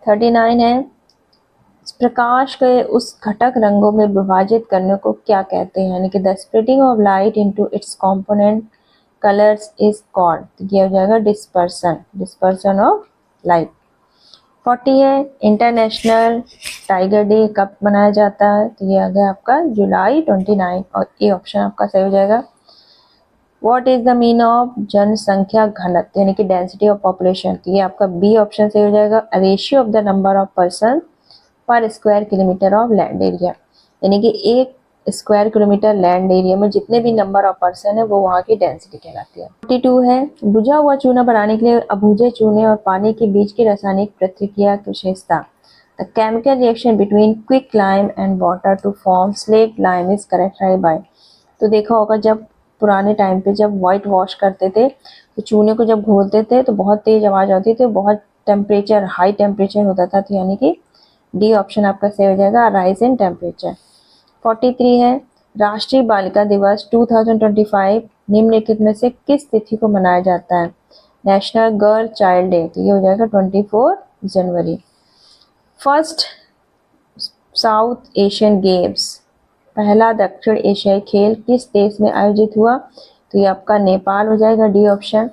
39 है, प्रकाश के उस घटक रंगों में विभाजित करने को क्या कहते हैं? यानी कि the splitting of light into its component colours is called, तो ये हो जाएगा डिस्पर्सन ऑफ लाइट। 40 है, इंटरनेशनल टाइगर डे कब मनाया जाता है? तो ये आ गया आपका जुलाई 29 और ए ऑप्शन आपका सही हो जाएगा। What is the mean of जनसंख्या घनत्व, यानी कि डेंसिटी ऑफ पॉपुलेशन, तो ये आपका बी ऑप्शन सही हो जाएगा। Ratio of the number of person per square kilometre of land area, यानी कि एक स्क्वायर किलोमीटर लैंड एरिया में जितने भी नंबर ऑफ पर्सन है वो वहाँ की डेंसिटी कहलाती है। 42 है, बुझा हुआ चूना बनाने के लिए अबूझे चूने और पानी के बीच की रासायनिक प्रतिक्रिया की विशेषता, the chemical reaction between quick lime and water to form slaked lime is characterised by, तो देखा होगा जब पुराने टाइम पे जब वाइट वॉश करते थे तो चूने को जब घोलते थे तो बहुत तेज आवाज़ आती थी, बहुत टेम्परेचर हाई टेम्परेचर होता था, तो यानी कि डी ऑप्शन आपका सही हो जाएगा, राइज इन टेम्परेचर। 43 है, राष्ट्रीय बालिका दिवस 2025 निम्नलिखित में से किस तिथि को मनाया जाता है? नेशनल गर्ल चाइल्ड डे, तो ये हो जाएगा 24 जनवरी। फर्स्ट साउथ एशियन गेम्स, पहला दक्षिण एशियाई खेल किस देश में आयोजित हुआ? तो ये आपका नेपाल हो जाएगा, डी ऑप्शन।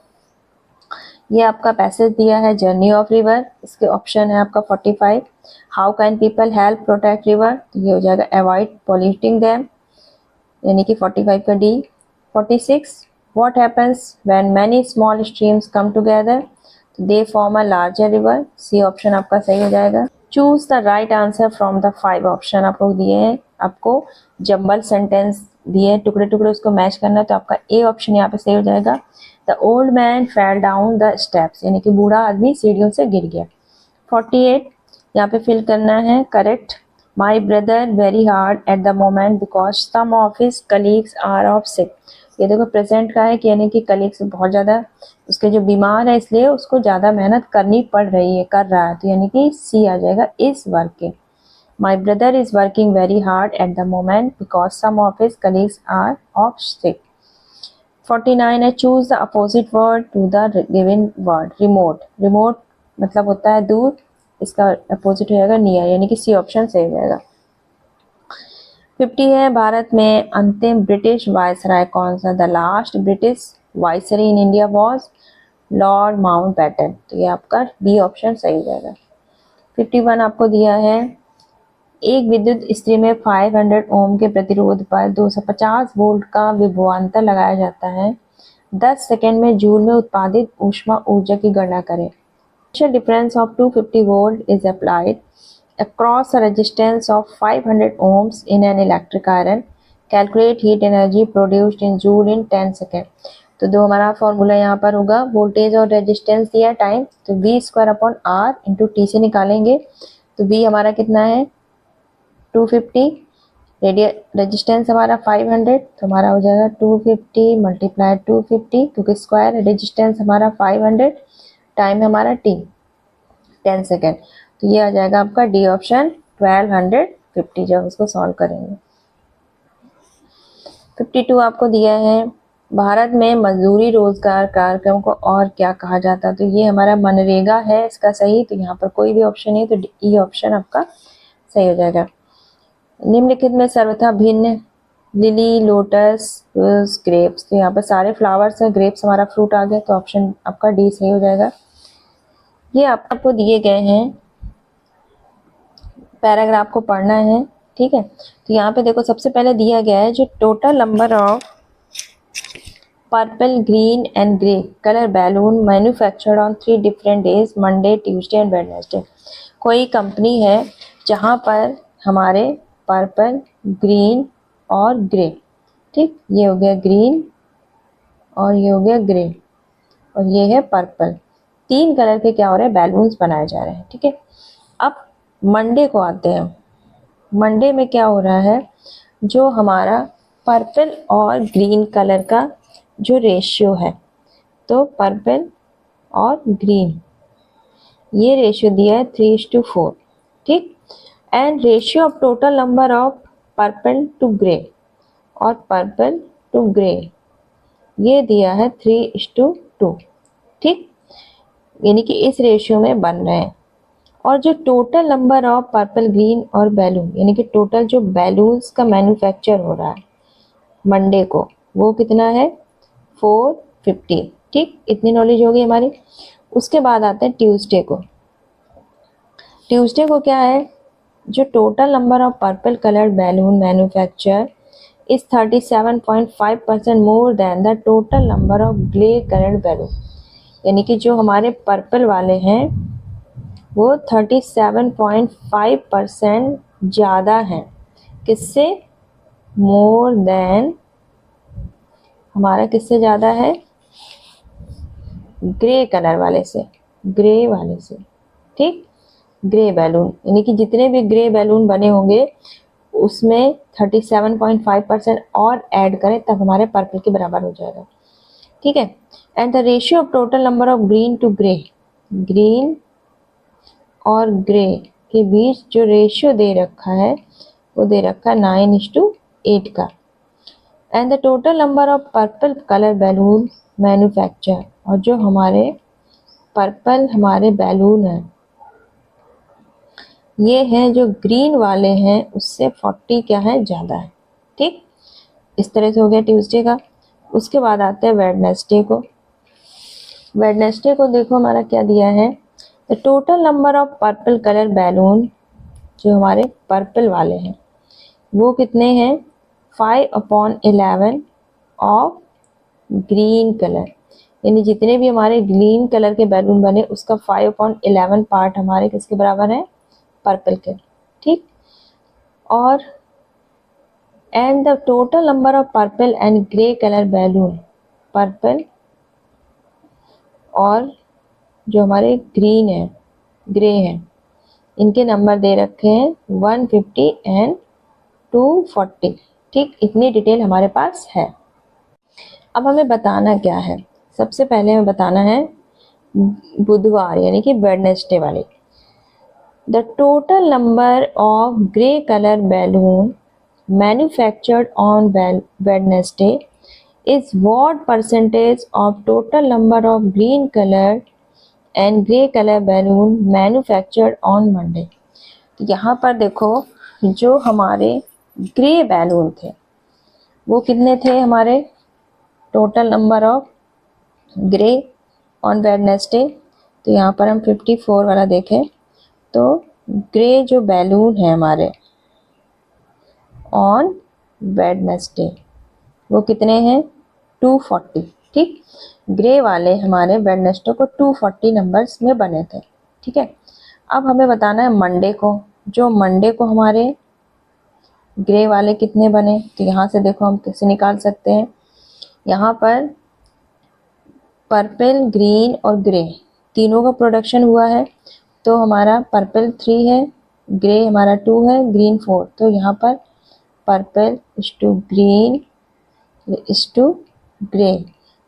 ये आपका पैसेज दिया है जर्नी ऑफ रिवर, इसके ऑप्शन है आपका 45। How can people help protect river, तो ये हो जाएगा अवॉइड पॉल्यूटिंग दैम, यानी कि 45 का D. 46, what happens when many small streams come together, तो they form a larger river, C option आपका सही हो जाएगा। Choose the right answer from the 5 option आपको दिए हैं, आपको जंबल सेंटेंस दिए टुकड़े टुकड़े उसको मैच करना है, तो आपका ए ऑप्शन यहाँ पे सही हो जाएगा। The old man fell down the steps, यानी कि बूढ़ा आदमी सीढ़ियों से गिर गया। 48 यहाँ पे फिल करना है correct. My brother very hard at the moment because some of his colleagues are off sick, ये देखो प्रेजेंट का है कि यानी कि कलीग्स बहुत ज़्यादा उसके जो बीमार है इसलिए उसको ज़्यादा मेहनत करनी पड़ रही है, कर रहा है, तो यानी कि सी आ जाएगा is working. My brother is working very hard at the moment because some of his colleagues are off sick. 49 है, choose the opposite word to the given word. Remote, remote मतलब होता है दूर, इसका अपोजिट हो जाएगा नियर, यानी कि सी ऑप्शन सही हो जाएगा। 50 है, भारत में अंतिम ब्रिटिश वायसराय कौन सा? The last British viceroy in India was Lord Mountbatten, तो ये आपका बी ऑप्शन सही हो जाएगा। 51 आपको दिया है, एक विद्युत इस्त्री में 500 ओम के प्रतिरोध पर 250 वोल्ट का विभवांतर लगाया जाता है, 10 सेकेंड में जूल में उत्पादित ऊष्मा ऊर्जा की गणना करें। Difference of 250 volt is applied across a resistance of 500 ohms in an electric iron. Calculate heat energy produced in joule in 10 second. तो दो हमारा फॉर्मूला यहाँ पर होगा, वोल्टेज और रेजिस्टेंस दिया टाइम, तो V square upon R into T से निकालेंगे, तो V हमारा कितना है 250, रेजिस्टेंस हमारा 500, तो हमारा हो जाएगा 250 मल्टीप्लाई 250, क्योंकि स्क्वायर रेजिस्टेंस हमारा 500, टाइम हमारा T 10 सेकेंड, तो ये आ जाएगा आपका डी ऑप्शन 1250 जब उसको सॉल्व करेंगे। 52 आपको दिया है, भारत में मजदूरी रोजगार कार्यक्रम को और क्या कहा जाता है? तो ये हमारा मनरेगा है इसका सही, तो यहाँ पर कोई भी ऑप्शन नहीं, तो ई ऑप्शन आपका सही हो जाएगा। निम्नलिखित में सर्वथा भिन्न लिली, लोटस, ग्रेप्स, तो यहाँ पर सारे फ्लावर्स हैं, ग्रेप्स हमारा फ्रूट आ गया, तो ऑप्शन आपका डी सही हो जाएगा। ये आपको दिए गए हैं, पैराग्राफ को पढ़ना है, ठीक है। तो यहाँ पे देखो सबसे पहले दिया गया है जो total number of purple, green and grey colour balloon manufactured on 3 different days, Monday, Tuesday and Wednesday. कोई कंपनी है जहाँ पर हमारे पर्पल, ग्रीन और ग्रे, ठीक, ये हो गया ग्रीन और ये हो गया ग्रे और ये है पर्पल, 3 कलर के क्या हो रहे हैं, बैलून्स बनाए जा रहे हैं, ठीक है। अब मंडे को आते हैं। मंडे में क्या हो रहा है, जो हमारा पर्पल और ग्रीन कलर का जो रेशियो है, तो पर्पल और ग्रीन ये रेशियो दिया है 3:4, ठीक। And ratio of total number of purple to grey और पर्पल टू ग्रे ये दिया है 3:2, ठीक, यानी कि इस रेशियो में बन रहे हैं। और जो total number of purple, green और बैलून, यानी कि टोटल जो बैलून्स का मैन्युफैक्चर हो रहा है मंडे को, वो कितना है 450, ठीक, इतनी नॉलेज होगी हमारी। उसके बाद आते हैं ट्यूसडे को। ट्यूसडे को क्या है, जो total number of purple coloured balloon manufacture is 37.5% more than the total number of grey coloured balloon, यानी कि जो हमारे पर्पल वाले हैं वो 37.5% ज़्यादा हैं, किससे, मोर देन, हमारा किससे ज़्यादा है, ग्रे कलर वाले से, ग्रे वाले से, ठीक, ग्रे बैलून, यानी कि जितने भी ग्रे बैलून बने होंगे उसमें 37.5% और ऐड करें तब हमारे पर्पल के बराबर हो जाएगा, ठीक है। And the ratio of total number of green to grey, green और ग्रे के बीच जो रेशियो दे रखा है वो दे रखा है 9:8 का। And the total number of purple colour balloon manufacture, और जो हमारे पर्पल हमारे बैलून हैं ये हैं जो ग्रीन वाले हैं उससे 40 क्या है, ज़्यादा है, ठीक। इस तरह से हो गया ट्यूसडे का। उसके बाद आते हैं वेडनेसडे को। वेडनेसडे को देखो हमारा क्या दिया है, the total number of purple colour balloon, जो हमारे पर्पल वाले हैं वो कितने हैं, 5/11 ऑफ ग्रीन कलर, यानी जितने भी हमारे ग्रीन कलर के बैलून बने उसका 5/11 पार्ट हमारे किसके बराबर है, पर्पल के, ठीक। और and the total number of purple and grey colour balloon, purple और जो हमारे ग्रीन है, ग्रे हैं, इनके नंबर दे रखे हैं 150 एंड 240, ठीक, इतनी डिटेल हमारे पास है। अब हमें बताना क्या है, सबसे पहले हमें बताना है बुधवार यानी कि वेडनेसडे वाले। The total number of grey colour balloon manufactured on Wednesday is what percentage of total number of green color and grey color balloon manufactured on Monday। तो यहाँ पर देखो जो हमारे ग्रे बैलून थे वो कितने थे, हमारे total number of grey on Wednesday, तो यहाँ पर हम 54 वाला देखें तो ग्रे जो बैलून है हमारे ऑन वेडनेसडे वो कितने हैं, 240, ठीक। ग्रे वाले हमारे वेडनेसडे को 240 नंबर्स में बने थे, ठीक है। अब हमें बताना है मंडे को, जो मंडे को हमारे ग्रे वाले कितने बने, तो यहाँ से देखो हम कैसे निकाल सकते हैं, यहाँ पर पर्पल, ग्रीन और ग्रे तीनों का प्रोडक्शन हुआ है, तो हमारा पर्पल 3 है, ग्रे हमारा 2 है, ग्रीन 4, तो यहाँ पर पर्पल इस टू ग्रीन इस टू ग्रे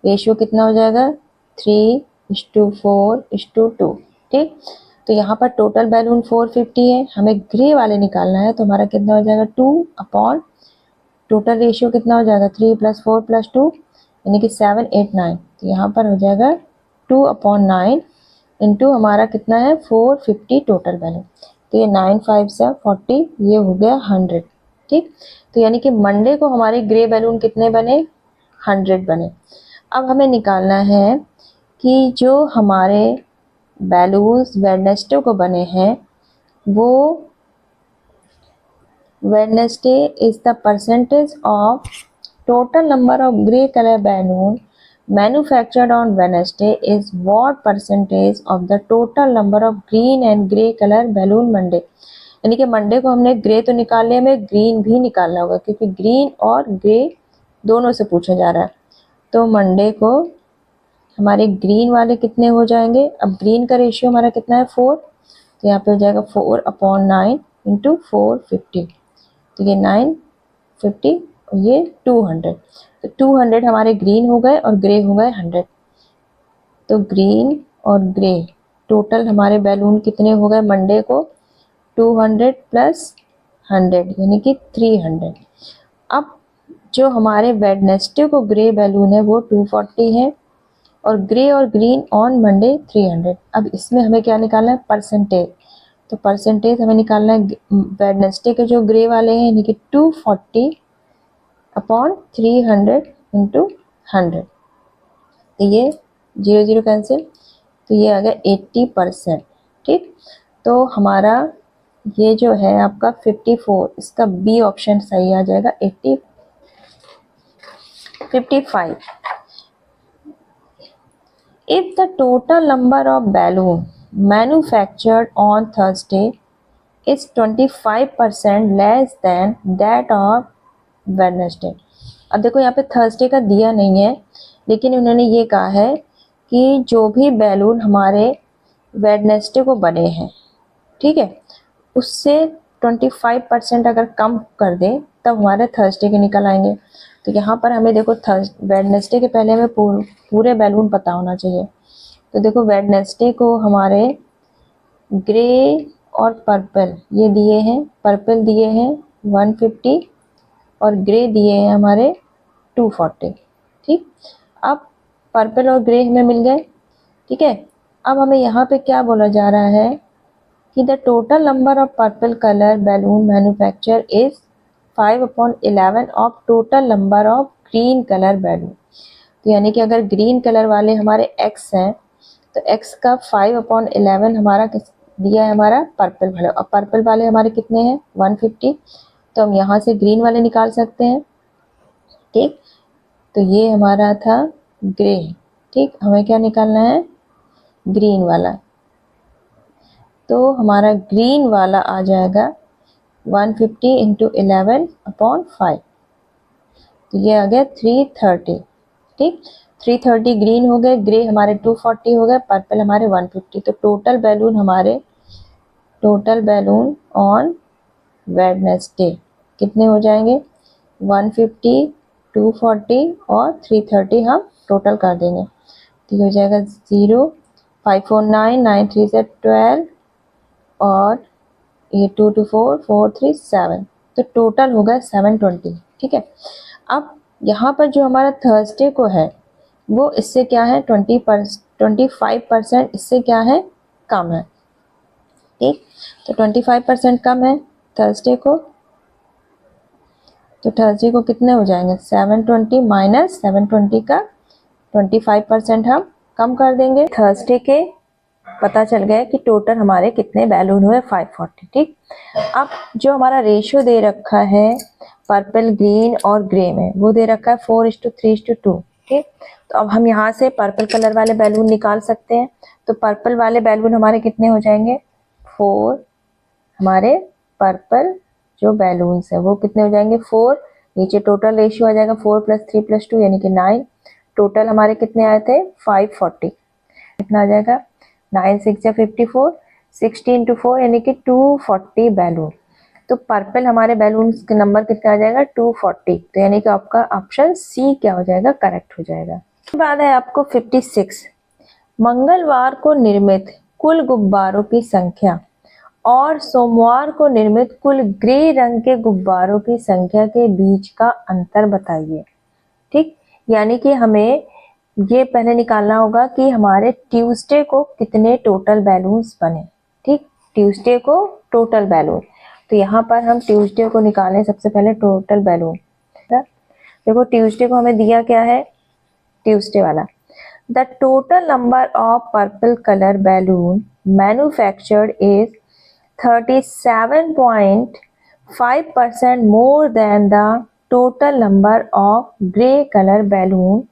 रेशियो कितना हो जाएगा, 3:4:2, ठीक। तो यहाँ पर टोटल बैलून 450 है, हमें ग्रे वाले निकालना है, तो हमारा कितना हो जाएगा 2/2 टोटल रेशियो कितना हो जाएगा 3 + 4 + 2 यानी कि 7 8 9। तो यहाँ पर हो जाएगा 2/9 इंटू हमारा कितना है 450 टोटल बैलून। तो ये 9 5 से 40, ये हो गया 100। ठीक, तो यानी कि मंडे को हमारे ग्रे बैलून कितने बने 100 बने। अब हमें निकालना है कि जो हमारे बैलून्स वेडनेसडे को बने हैं वो Wednesday is the percentage of total number of grey colour balloon manufactured on Wednesday is what percentage of the total number of green and grey colour balloon Monday. यानी कि मंडे को हमने grey तो निकाल लिया, हमें ग्रीन भी निकालना होगा क्योंकि ग्रीन और ग्रे दोनों से पूछा जा रहा है। तो मंडे को हमारे ग्रीन वाले कितने हो जाएंगे, अब ग्रीन का रेशियो हमारा कितना है 4, तो यहाँ पे हो जाएगा 4/9 इंटू 450। तो ये 950 और ये 200। तो 200 हमारे ग्रीन हो गए और ग्रे हो गए 100। तो ग्रीन और ग्रे टोटल हमारे बैलून कितने हो गए मंडे को 200 + 100 यानी कि 300। अब जो हमारे वेडनेसडे को ग्रे बैलून है वो 240 है और ग्रे और ग्रीन ऑन मंडे 300। अब इसमें हमें क्या निकालना है परसेंटेज। तो परसेंटेज हमें निकालना है वेडनेसडे के जो ग्रे वाले हैं यानी कि 240/300 इंटू 100। तो ये 0 0 कैंसिल, तो ये आ गया 80%। ठीक, तो हमारा ये जो है आपका 54, इसका बी ऑप्शन सही आ जाएगा 55। If the total number of balloon manufactured on Thursday is 25% less than that of Wednesday। अब देखो यहाँ पे थर्सडे का दिया नहीं है, लेकिन उन्होंने ये कहा है कि जो भी बैलून हमारे वेडनेसडे को बने हैं, ठीक है, उससे 25% अगर कम कर दें तब हमारे थर्सडे के निकल आएंगे। तो यहाँ पर हमें देखो वेडनेसडे के पहले हमें पूरे बैलून पता होना चाहिए। तो देखो वेडनेसडे को हमारे ग्रे और पर्पल ये दिए हैं, पर्पल दिए हैं 150 और ग्रे दिए हैं हमारे 240। ठीक, अब पर्पल और ग्रे हमें मिल गए। ठीक है, अब हमें यहाँ पे क्या बोला जा रहा है कि the total number of purple colour balloon manufacture is 5/11 of total number of green colour balloon. तो यानी कि अगर ग्रीन कलर वाले हमारे x हैं तो x का 5/11 हमारा किस दिया है हमारा पर्पल वाले, और पर्पल वाले हमारे कितने हैं 150। तो हम यहाँ से ग्रीन वाले निकाल सकते हैं। ठीक, तो ये हमारा था ग्रे। ठीक, हमें क्या निकालना है ग्रीन वाला। तो हमारा ग्रीन वाला आ जाएगा 150 इंटू 11/5। तो ये आ गया 330। ठीक, 330 ग्रीन हो गए, ग्रे हमारे 240 हो गए, पर्पल हमारे 150। तो टोटल बैलून ऑन वेडनेसडे कितने हो जाएंगे 150, 240 और 330 हम टोटल कर देंगे। तो ये हो जाएगा 0 5 4 9 9 3 से 12 और ये 2 2 4 4 3 7। तो टोटल होगा 720। ठीक है, अब यहाँ पर जो हमारा थर्सडे को है वो इससे क्या है 25% इससे क्या है कम है। ठीक, तो 25% कम है थर्सडे को। तो थर्सडे को कितने हो जाएंगे 720 माइनस 720 का 25% हम कम कर देंगे। थर्सडे के पता चल गया कि टोटल हमारे कितने बैलून हुए 540। ठीक, अब जो हमारा रेशियो दे रखा है पर्पल ग्रीन और ग्रे में वो दे रखा है 4:3:2। ठीक, तो अब हम यहाँ से पर्पल कलर वाले बैलून निकाल सकते हैं। तो पर्पल वाले बैलून हमारे कितने हो जाएंगे 4, हमारे पर्पल जो बैलून्स है वो कितने हो जाएंगे 4। नीचे टोटल रेशियो आ जाएगा 4 + 3 + 2 यानी कि 9। टोटल हमारे कितने आए थे 540। कितना आ जाएगा 9 6 या 54, 16 × 4 यानी कि 240 बैलून। तो पर्पल हमारे बैलून का नंबर कितना आ जाएगा 240। तो यानी कि आपका ऑप्शन सी क्या हो जाएगा करेक्ट हो जाएगा। बाद है आपको 56, मंगलवार को निर्मित कुल गुब्बारों की संख्या और सोमवार को निर्मित कुल ग्रे रंग के गुब्बारों की संख्या के बीच का अंतर बताइए। ठीक, यानी कि हमें ये पहले निकालना होगा कि हमारे ट्यूसडे को कितने टोटल बैलून्स बने। ठीक, ट्यूसडे को टोटल बैलून, तो यहाँ पर हम ट्यूसडे को निकालें सबसे पहले टोटल बैलून। देखो ट्यूसडे को हमें दिया क्या है, ट्यूसडे वाला, the total number of purple colour balloon manufactured is 37.5% more than the total number of grey color balloon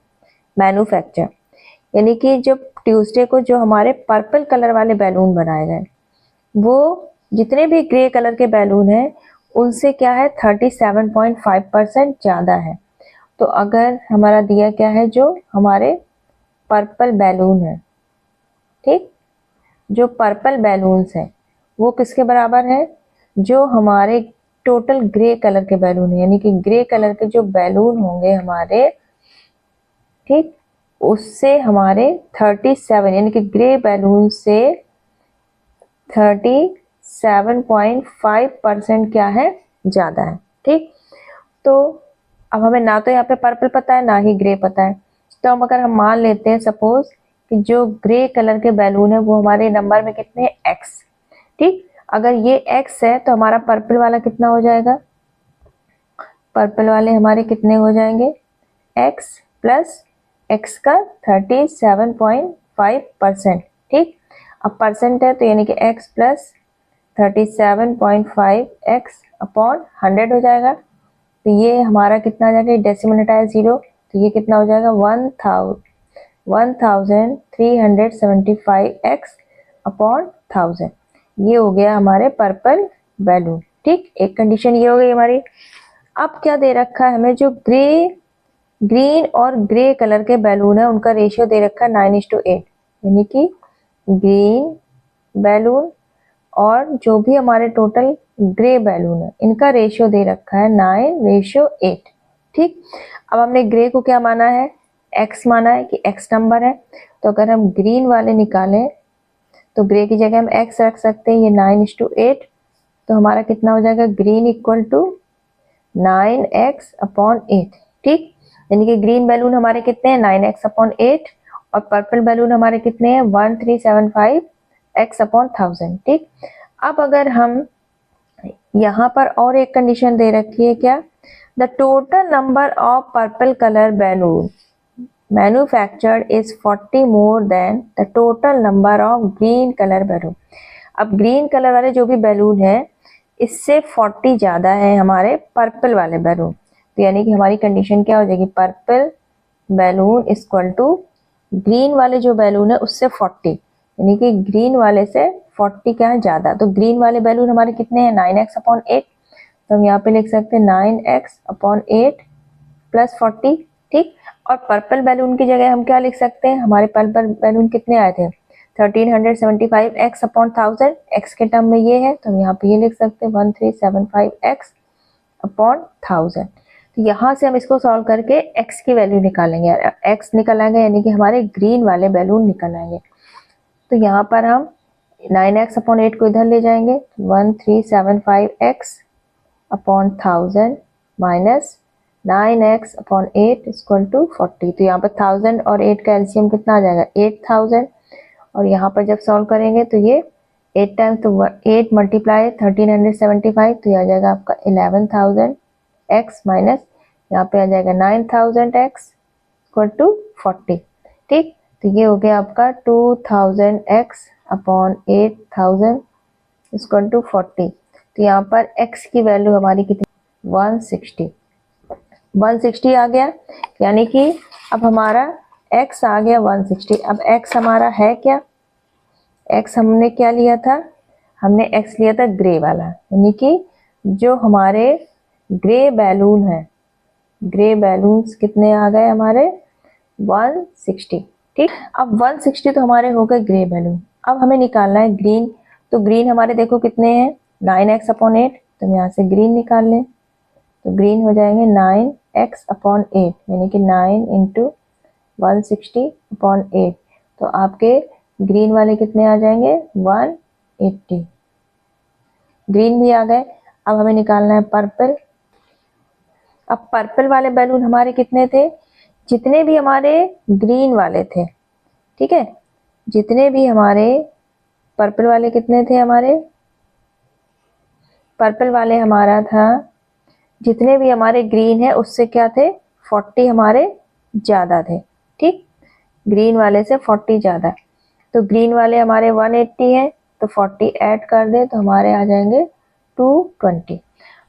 manufactured। यानी कि जब ट्यूसडे को जो हमारे पर्पल कलर वाले बैलून बनाए गए वो जितने भी ग्रे कलर के बैलून हैं उनसे क्या है 37.5% ज़्यादा है। तो अगर हमारा दिया क्या है, जो हमारे पर्पल बैलून है, ठीक, जो पर्पल बैलून्स हैं वो किसके बराबर है, जो हमारे टोटल ग्रे कलर के बैलून है, यानी कि ग्रे कलर के जो बैलून होंगे हमारे, ठीक, उससे हमारे 37 यानी कि ग्रे बैलून से 37.5% क्या है, ज़्यादा है। ठीक, तो अब हमें ना तो यहाँ पे पर्पल पता है ना ही ग्रे पता है, तो अगर हम मान लेते हैं सपोज कि जो ग्रे कलर के बैलून है वो हमारे नंबर में कितने हैं, एक्स। ठीक, अगर ये एक्स है तो हमारा पर्पल वाला कितना हो जाएगा, पर्पल वाले हमारे कितने हो जाएंगे, एक्स प्लस एक्स का 37.5%। ठीक, अब परसेंट है तो यानी कि एक्स प्लस 37.5 एक्स अपॉन 100 हो जाएगा। तो ये हमारा कितना आ जाएगा, डेसिमल हटाया 0, तो ये कितना हो जाएगा 1375 एक्स अपॉन 1000। ये हो गया हमारे पर्पल बैलून। ठीक, एक कंडीशन ये हो गई हमारी। अब क्या दे रखा है हमें, जो ग्रीन और ग्रे कलर के बैलून है उनका रेशियो दे रखा है 9:8, यानी कि ग्रीन बैलून और जो भी हमारे टोटल ग्रे बैलून है इनका रेशियो दे रखा है 9:8। ठीक, अब हमने ग्रे को क्या माना है, एक्स माना है कि एक्स नंबर है, तो अगर हम ग्रीन वाले निकालें तो ग्रे की जगह हम एक्स रख सकते हैं, ये 9:8, तो हमारा कितना हो जाएगा, ग्रीन इक्वल टू 9x/8। ठीक, यानी कि ग्रीन बैलून हमारे कितने हैं 9x/8 और पर्पल बैलून हमारे कितने हैं 1375 x/1000। ठीक, अब अगर हम यहाँ पर और एक कंडीशन दे रखी है क्या, the total number of purple colour balloon manufactured is 40 more than the total number of green colour balloon. अब ग्रीन कलर वाले जो भी बैलून है इससे 40 ज़्यादा है हमारे पर्पल वाले बैलून, तो यानी कि हमारी कंडीशन क्या हो जाएगी, purple balloon equal to green वाले जो बैलून है उससे 40, यानी कि ग्रीन वाले से 40 क्या है ज़्यादा। तो ग्रीन वाले बैलून हमारे कितने हैं 9x/8, तो हम यहाँ पे लिख सकते हैं 9x/8 प्लस 40। ठीक, और पर्पल बैलून की जगह हम क्या लिख सकते हैं, हमारे पर्पल बैलून कितने आए थे 1375 x/1000, x के टर्म में ये है तो हम यहाँ पे ये लिख सकते हैं 1375 x/1000। तो यहाँ से हम इसको सॉल्व करके x की वैल्यू निकालेंगे, x निकल आएंगे यानी कि हमारे ग्रीन वाले बैलून निकल आएंगे। तो यहाँ पर हम 9x/8 को इधर ले जाएंगे, 1375 x/1000 minus 9x/8 equal to 40। तो यहाँ पर 1000 और 8 का एलसीएम कितना आ जाएगा 8000, और यहाँ पर जब सॉल्व करेंगे तो ये 8 टाइम्स, तो 8 मल्टीप्लाई 1375, तो ये आ जाएगा आपका 11000 x माइनस यहाँ पे आ जाएगा 9000 x इक्वल टू 40। ठीक, तो ये हो गया आपका 2000 x/8000 इक्वल टू 40। तो यहाँ पर x की वैल्यू हमारी कितनी 160 आ गया, यानी कि अब हमारा x आ गया 160। अब x हमारा है क्या, x हमने क्या लिया था, हमने x लिया था ग्रे वाला, यानी कि जो हमारे ग्रे बैलून है, ग्रे बैलून्स कितने आ गए हमारे 160। ठीक, अब 160 तो हमारे हो गए ग्रे बैलून। अब हमें निकालना है ग्रीन, तो ग्रीन हमारे देखो कितने हैं 9x/8, तो हम यहाँ से ग्रीन निकाल लें तो ग्रीन हो जाएंगे 9x/8, यानी कि 9 × 160/8, तो आपके ग्रीन वाले कितने आ जाएंगे 180। ग्रीन भी आ गए। अब हमें निकालना है पर्पल। अब पर्पल वाले बैलून हमारे कितने थे, जितने भी हमारे ग्रीन वाले थे, ठीक है, जितने भी हमारे पर्पल वाले कितने थे, हमारे पर्पल वाले हमारा था, जितने भी हमारे ग्रीन है उससे क्या थे, 40 हमारे ज़्यादा थे, ठीक, ग्रीन वाले से 40 ज़्यादा। तो ग्रीन वाले हमारे 180 हैं, तो 40 ऐड कर दे तो हमारे आ जाएंगे 220।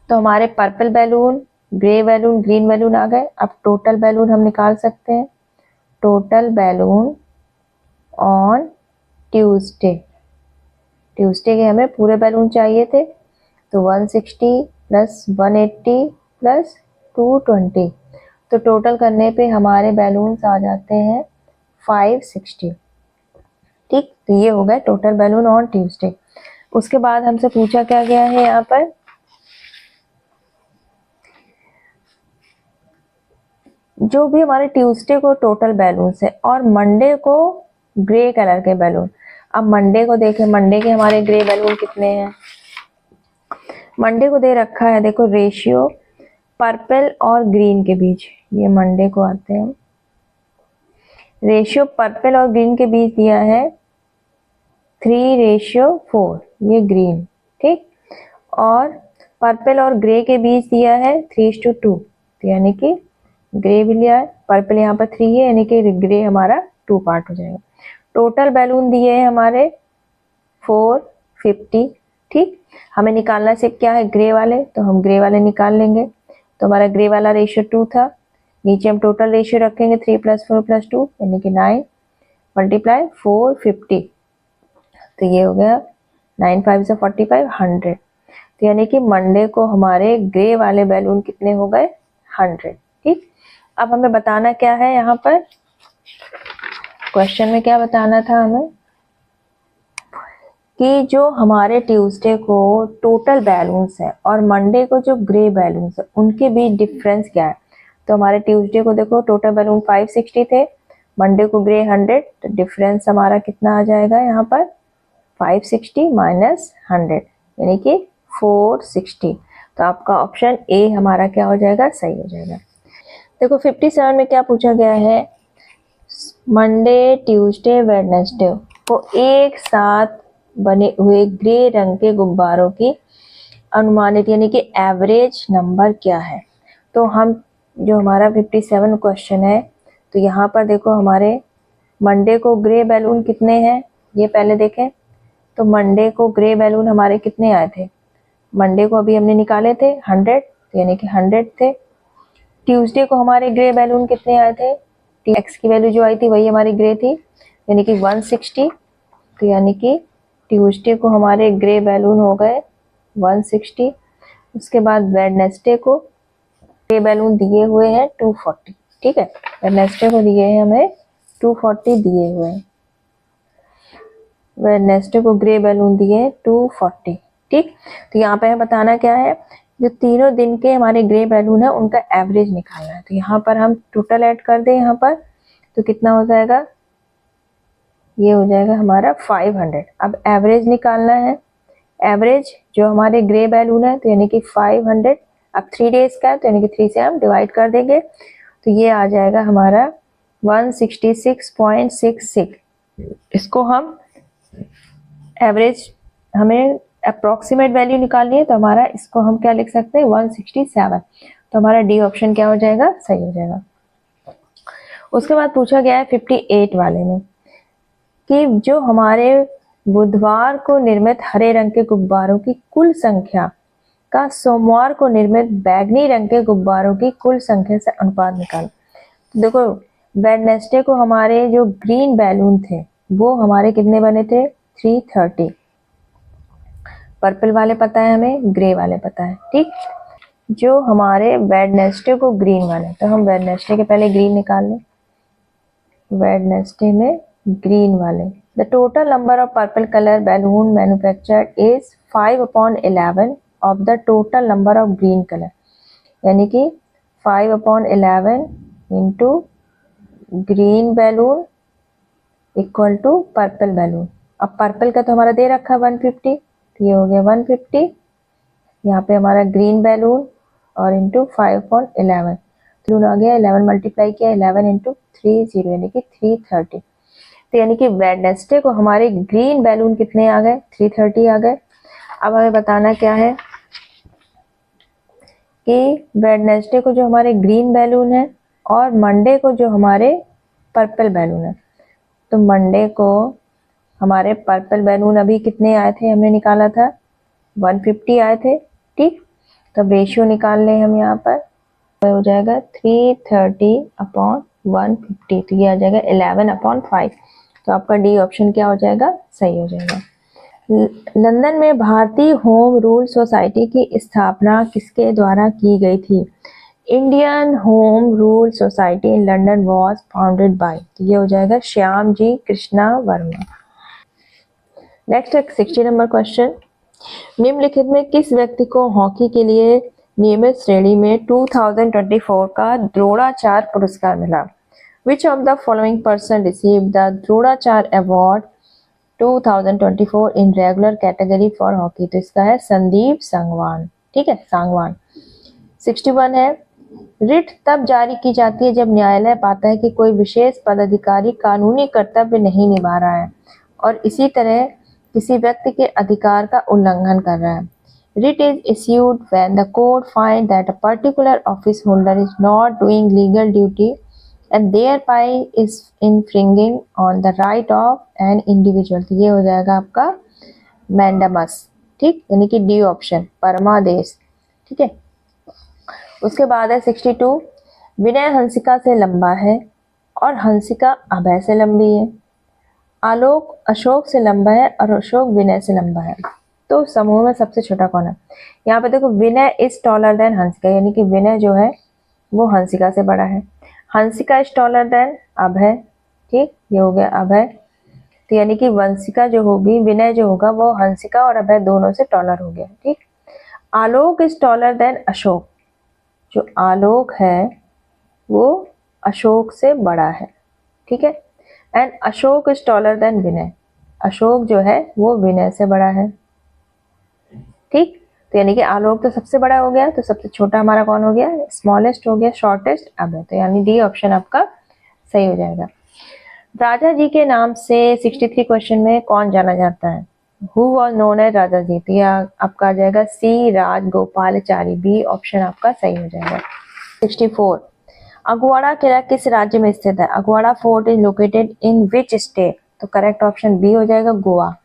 तो हमारे purple balloon, grey balloon, green balloon आ गए। अब टोटल बैलून हम निकाल सकते हैं। Total balloon on Tuesday, Tuesday के हमें पूरे बैलून चाहिए थे, तो 160 प्लस 180 प्लस 220, तो टोटल करने पे हमारे बैलून्स आ जाते हैं 560, ठीक। तो ये हो गए टोटल बैलून ऑन ट्यूसडे। उसके बाद हमसे पूछा क्या गया है यहाँ पर, जो भी हमारे ट्यूसडे को टोटल बैलून्स है और मंडे को ग्रे कलर के बैलून। अब मंडे को देखें, मंडे के हमारे ग्रे बैलून कितने हैं, मंडे को दे रखा है, देखो रेशियो पर्पल और ग्रीन के बीच, ये मंडे को आते हैं, रेशियो पर्पल और ग्रीन के बीच दिया है 3:4, ये ग्रीन, ठीक, और पर्पल और ग्रे के बीच दिया है 3:2, तो यानी कि ग्रे भी लिया है, पर्पल यहाँ पर 3 है, यानी कि ग्रे हमारा 2 पार्ट हो जाएगा। टोटल बैलून दिए हैं हमारे 450, ठीक। हमें निकालना सिर्फ क्या है, ग्रे वाले, तो हम ग्रे वाले निकाल लेंगे। तो हमारा ग्रे वाला रेशियो 2 था, नीचे हम टोटल रेशियो रखेंगे 3 + 4 + 2 यानी कि 9 मल्टीप्लाई 450, तो ये हो गया 9 5 से 45, 100। तो यानी कि मंडे को हमारे ग्रे वाले बैलून कितने हो गए, 100, ठीक। अब हमें बताना क्या है, यहाँ पर क्वेश्चन में क्या बताना था हमें, कि जो हमारे ट्यूसडे को टोटल बैलून्स है और मंडे को जो ग्रे बैलून्स है उनके बीच डिफरेंस क्या है। तो हमारे ट्यूसडे को देखो टोटल बैलून 560 थे, मंडे को ग्रे 100, तो डिफरेंस हमारा कितना आ जाएगा यहाँ पर, 560 माइनस 100 यानी कि 460। तो आपका ऑप्शन ए हमारा क्या हो जाएगा, सही हो जाएगा। देखो 57 में क्या पूछा गया है, मंडे ट्यूसडे वेडनेसडे को एक साथ बने हुए ग्रे रंग के गुब्बारों की अनुमानित यानी कि एवरेज नंबर क्या है। तो हम जो हमारा 57 क्वेश्चन है, तो यहाँ पर देखो हमारे मंडे को ग्रे बैलून कितने हैं, ये पहले देखें। तो मंडे को ग्रे बैलून हमारे कितने आए थे, मंडे को अभी हमने निकाले थे 100, तो यानी कि 100 थे। ट्यूसडे को हमारे ग्रे बैलून कितने आए थे, एक्स की वैल्यू जो आई थी वही हमारी ग्रे थी, यानी कि 160, तो यानी कि ट्यूसडे को हमारे ग्रे बैलून हो गए 160। उसके बाद वेडनेसडे को ग्रे बैलून दिए हुए हैं 240, ठीक है, वेडनेसडे को दिए हैं हमें 240 दिए हुए हैं, वेडनेसडे को ग्रे बैलून दिए 240, ठीक। तो यहाँ पे हमें बताना क्या है, जो तीनों दिन के हमारे ग्रे बैलून है उनका एवरेज निकालना है। तो यहाँ पर हम टोटल ऐड कर दें, यहाँ पर तो कितना हो जाएगा, ये हो जाएगा हमारा 500। अब एवरेज निकालना है, एवरेज जो हमारे ग्रे बैलून है, तो यानी कि 500, अब 3 डेज का है तो यानी कि 3 से हम डिवाइड कर देंगे, तो ये आ जाएगा हमारा 166.66। इसको हम एवरेज, हमें अप्रोक्सीमेट वैल्यू निकालनी है, तो हमारा इसको हम क्या लिख सकते हैं 167, तो हमारा डी ऑप्शन क्या हो जाएगा, सही हो जाएगा। उसके बाद पूछा गया है 58 वाले में कि जो हमारे बुधवार को निर्मित हरे रंग के गुब्बारों की कुल संख्या का सोमवार को निर्मित बैगनी रंग के गुब्बारों की कुल संख्या से अनुपात निकालो। तो देखो वेडनेसडे को हमारे जो ग्रीन बैलून थे वो हमारे कितने बने थे, 330, पर्पल वाले पता है हमें, ग्रे वाले पता है, ठीक। जो हमारे वेडनेसडे को ग्रीन वाले, तो हम वेडनेसडे के पहले ग्रीन निकाल लें, वेडनेसडे में ग्रीन वाले, the total number of purple colour balloon manufactured is 5/11 of the total number of green colour, यानी कि 5/11 into green balloon equal to purple balloon. अब पर्पल का तो हमारा दे रखा 150, तो ये हो गया 150 यहाँ पे हमारा ग्रीन बैलून और इंटू 5/11 बैलून आ गया, 11 मल्टीप्लाई किया 11 इंटू 30 यानी कि 330। तो यानी कि वेडनेसडे को हमारे ग्रीन बैलून कितने आ गए, 330 आ गए। अब हमें बताना क्या है कि वेडनेसडे को जो हमारे ग्रीन बैलून है और मंडे को जो हमारे पर्पल बैलून है, तो मंडे को हमारे पर्पल बैलून अभी कितने आए थे, हमने निकाला था 150 आए थे, ठीक। तब रेशियो निकाल लें हम यहाँ पर, तो हो जाएगा 330/150, तो ये आ जाएगा 11/5। तो आपका डी ऑप्शन क्या हो जाएगा, सही हो जाएगा। लंदन में भारतीय होम रूल सोसाइटी की स्थापना किसके द्वारा की गई थी? Indian home rule society in London was founded by, तो ये हो जाएगा Shyam ji Krishna Varma. Next 60 number question, निम्नलिखित में किस व्यक्ति को हॉकी के लिए नियमित श्रेणी में 2024 का द्रोणाचार्य पुरस्कार मिला? Which of the following person received the Dronacharya award 2024 in regular category for hockey? तो इसका है संदीप सांगवान, ठीक है, सांगवान। 61 है, रिट तब जारी की जाती है जब न्यायालय पाता है कि कोई विशेष पदाधिकारी कानूनी कर्तव्य नहीं निभा रहा है और इसी तरह किसी व्यक्ति के अधिकार का उल्लंघन कर रहा है। Writ is issued when the court finds that a particular office holder is not doing legal duty and thereby is infringing on the right of an individual। तो ये हो जाएगा आपका मैंडामस, ठीक, यानी कि डी ऑप्शन परमादेश, ठीक है। उसके बाद है 62, विनय हंसिका से लंबा है और हंसिका अभय से लंबी है। आलोक अशोक से लंबा है और अशोक विनय से लंबा है, तो समूह में सबसे छोटा कौन है? यहाँ पे देखो, विनय इज टॉलर देन हंसिका, यानी कि विनय जो है वो हंसिका से बड़ा है। हंसिका इज टॉलर देन अभय, ठीक, ये हो गया अभय। तो यानी कि वंशिका जो होगी, विनय जो होगा वो हंसिका और अभय दोनों से टॉलर हो गया, ठीक। आलोक इज टॉलर देन अशोक, जो आलोक है वो अशोक से बड़ा है, ठीक है। And Ashok is taller than Vinay, Ashok जो है वो विनय से बड़ा है, ठीक। तो यानी कि आलोक तो सबसे बड़ा हो गया, तो सबसे छोटा हमारा कौन हो गया, स्मॉलेस्ट हो गया, शॉर्टेस्ट अभय। तो यानी डी ऑप्शन आपका सही हो जाएगा। राजा जी के नाम से 63 क्वेश्चन में कौन जाना जाता है? हु वॉज नोन एज राजा जी? तो यह आपका आ जाएगा सी राजगोपालाचारी, बी ऑप्शन आपका सही हो जाएगा। 64, अगवाड़ा किला किस राज्य में स्थित है? Aguada fort is located in which state? तो करेक्ट ऑप्शन बी हो जाएगा, गोवा।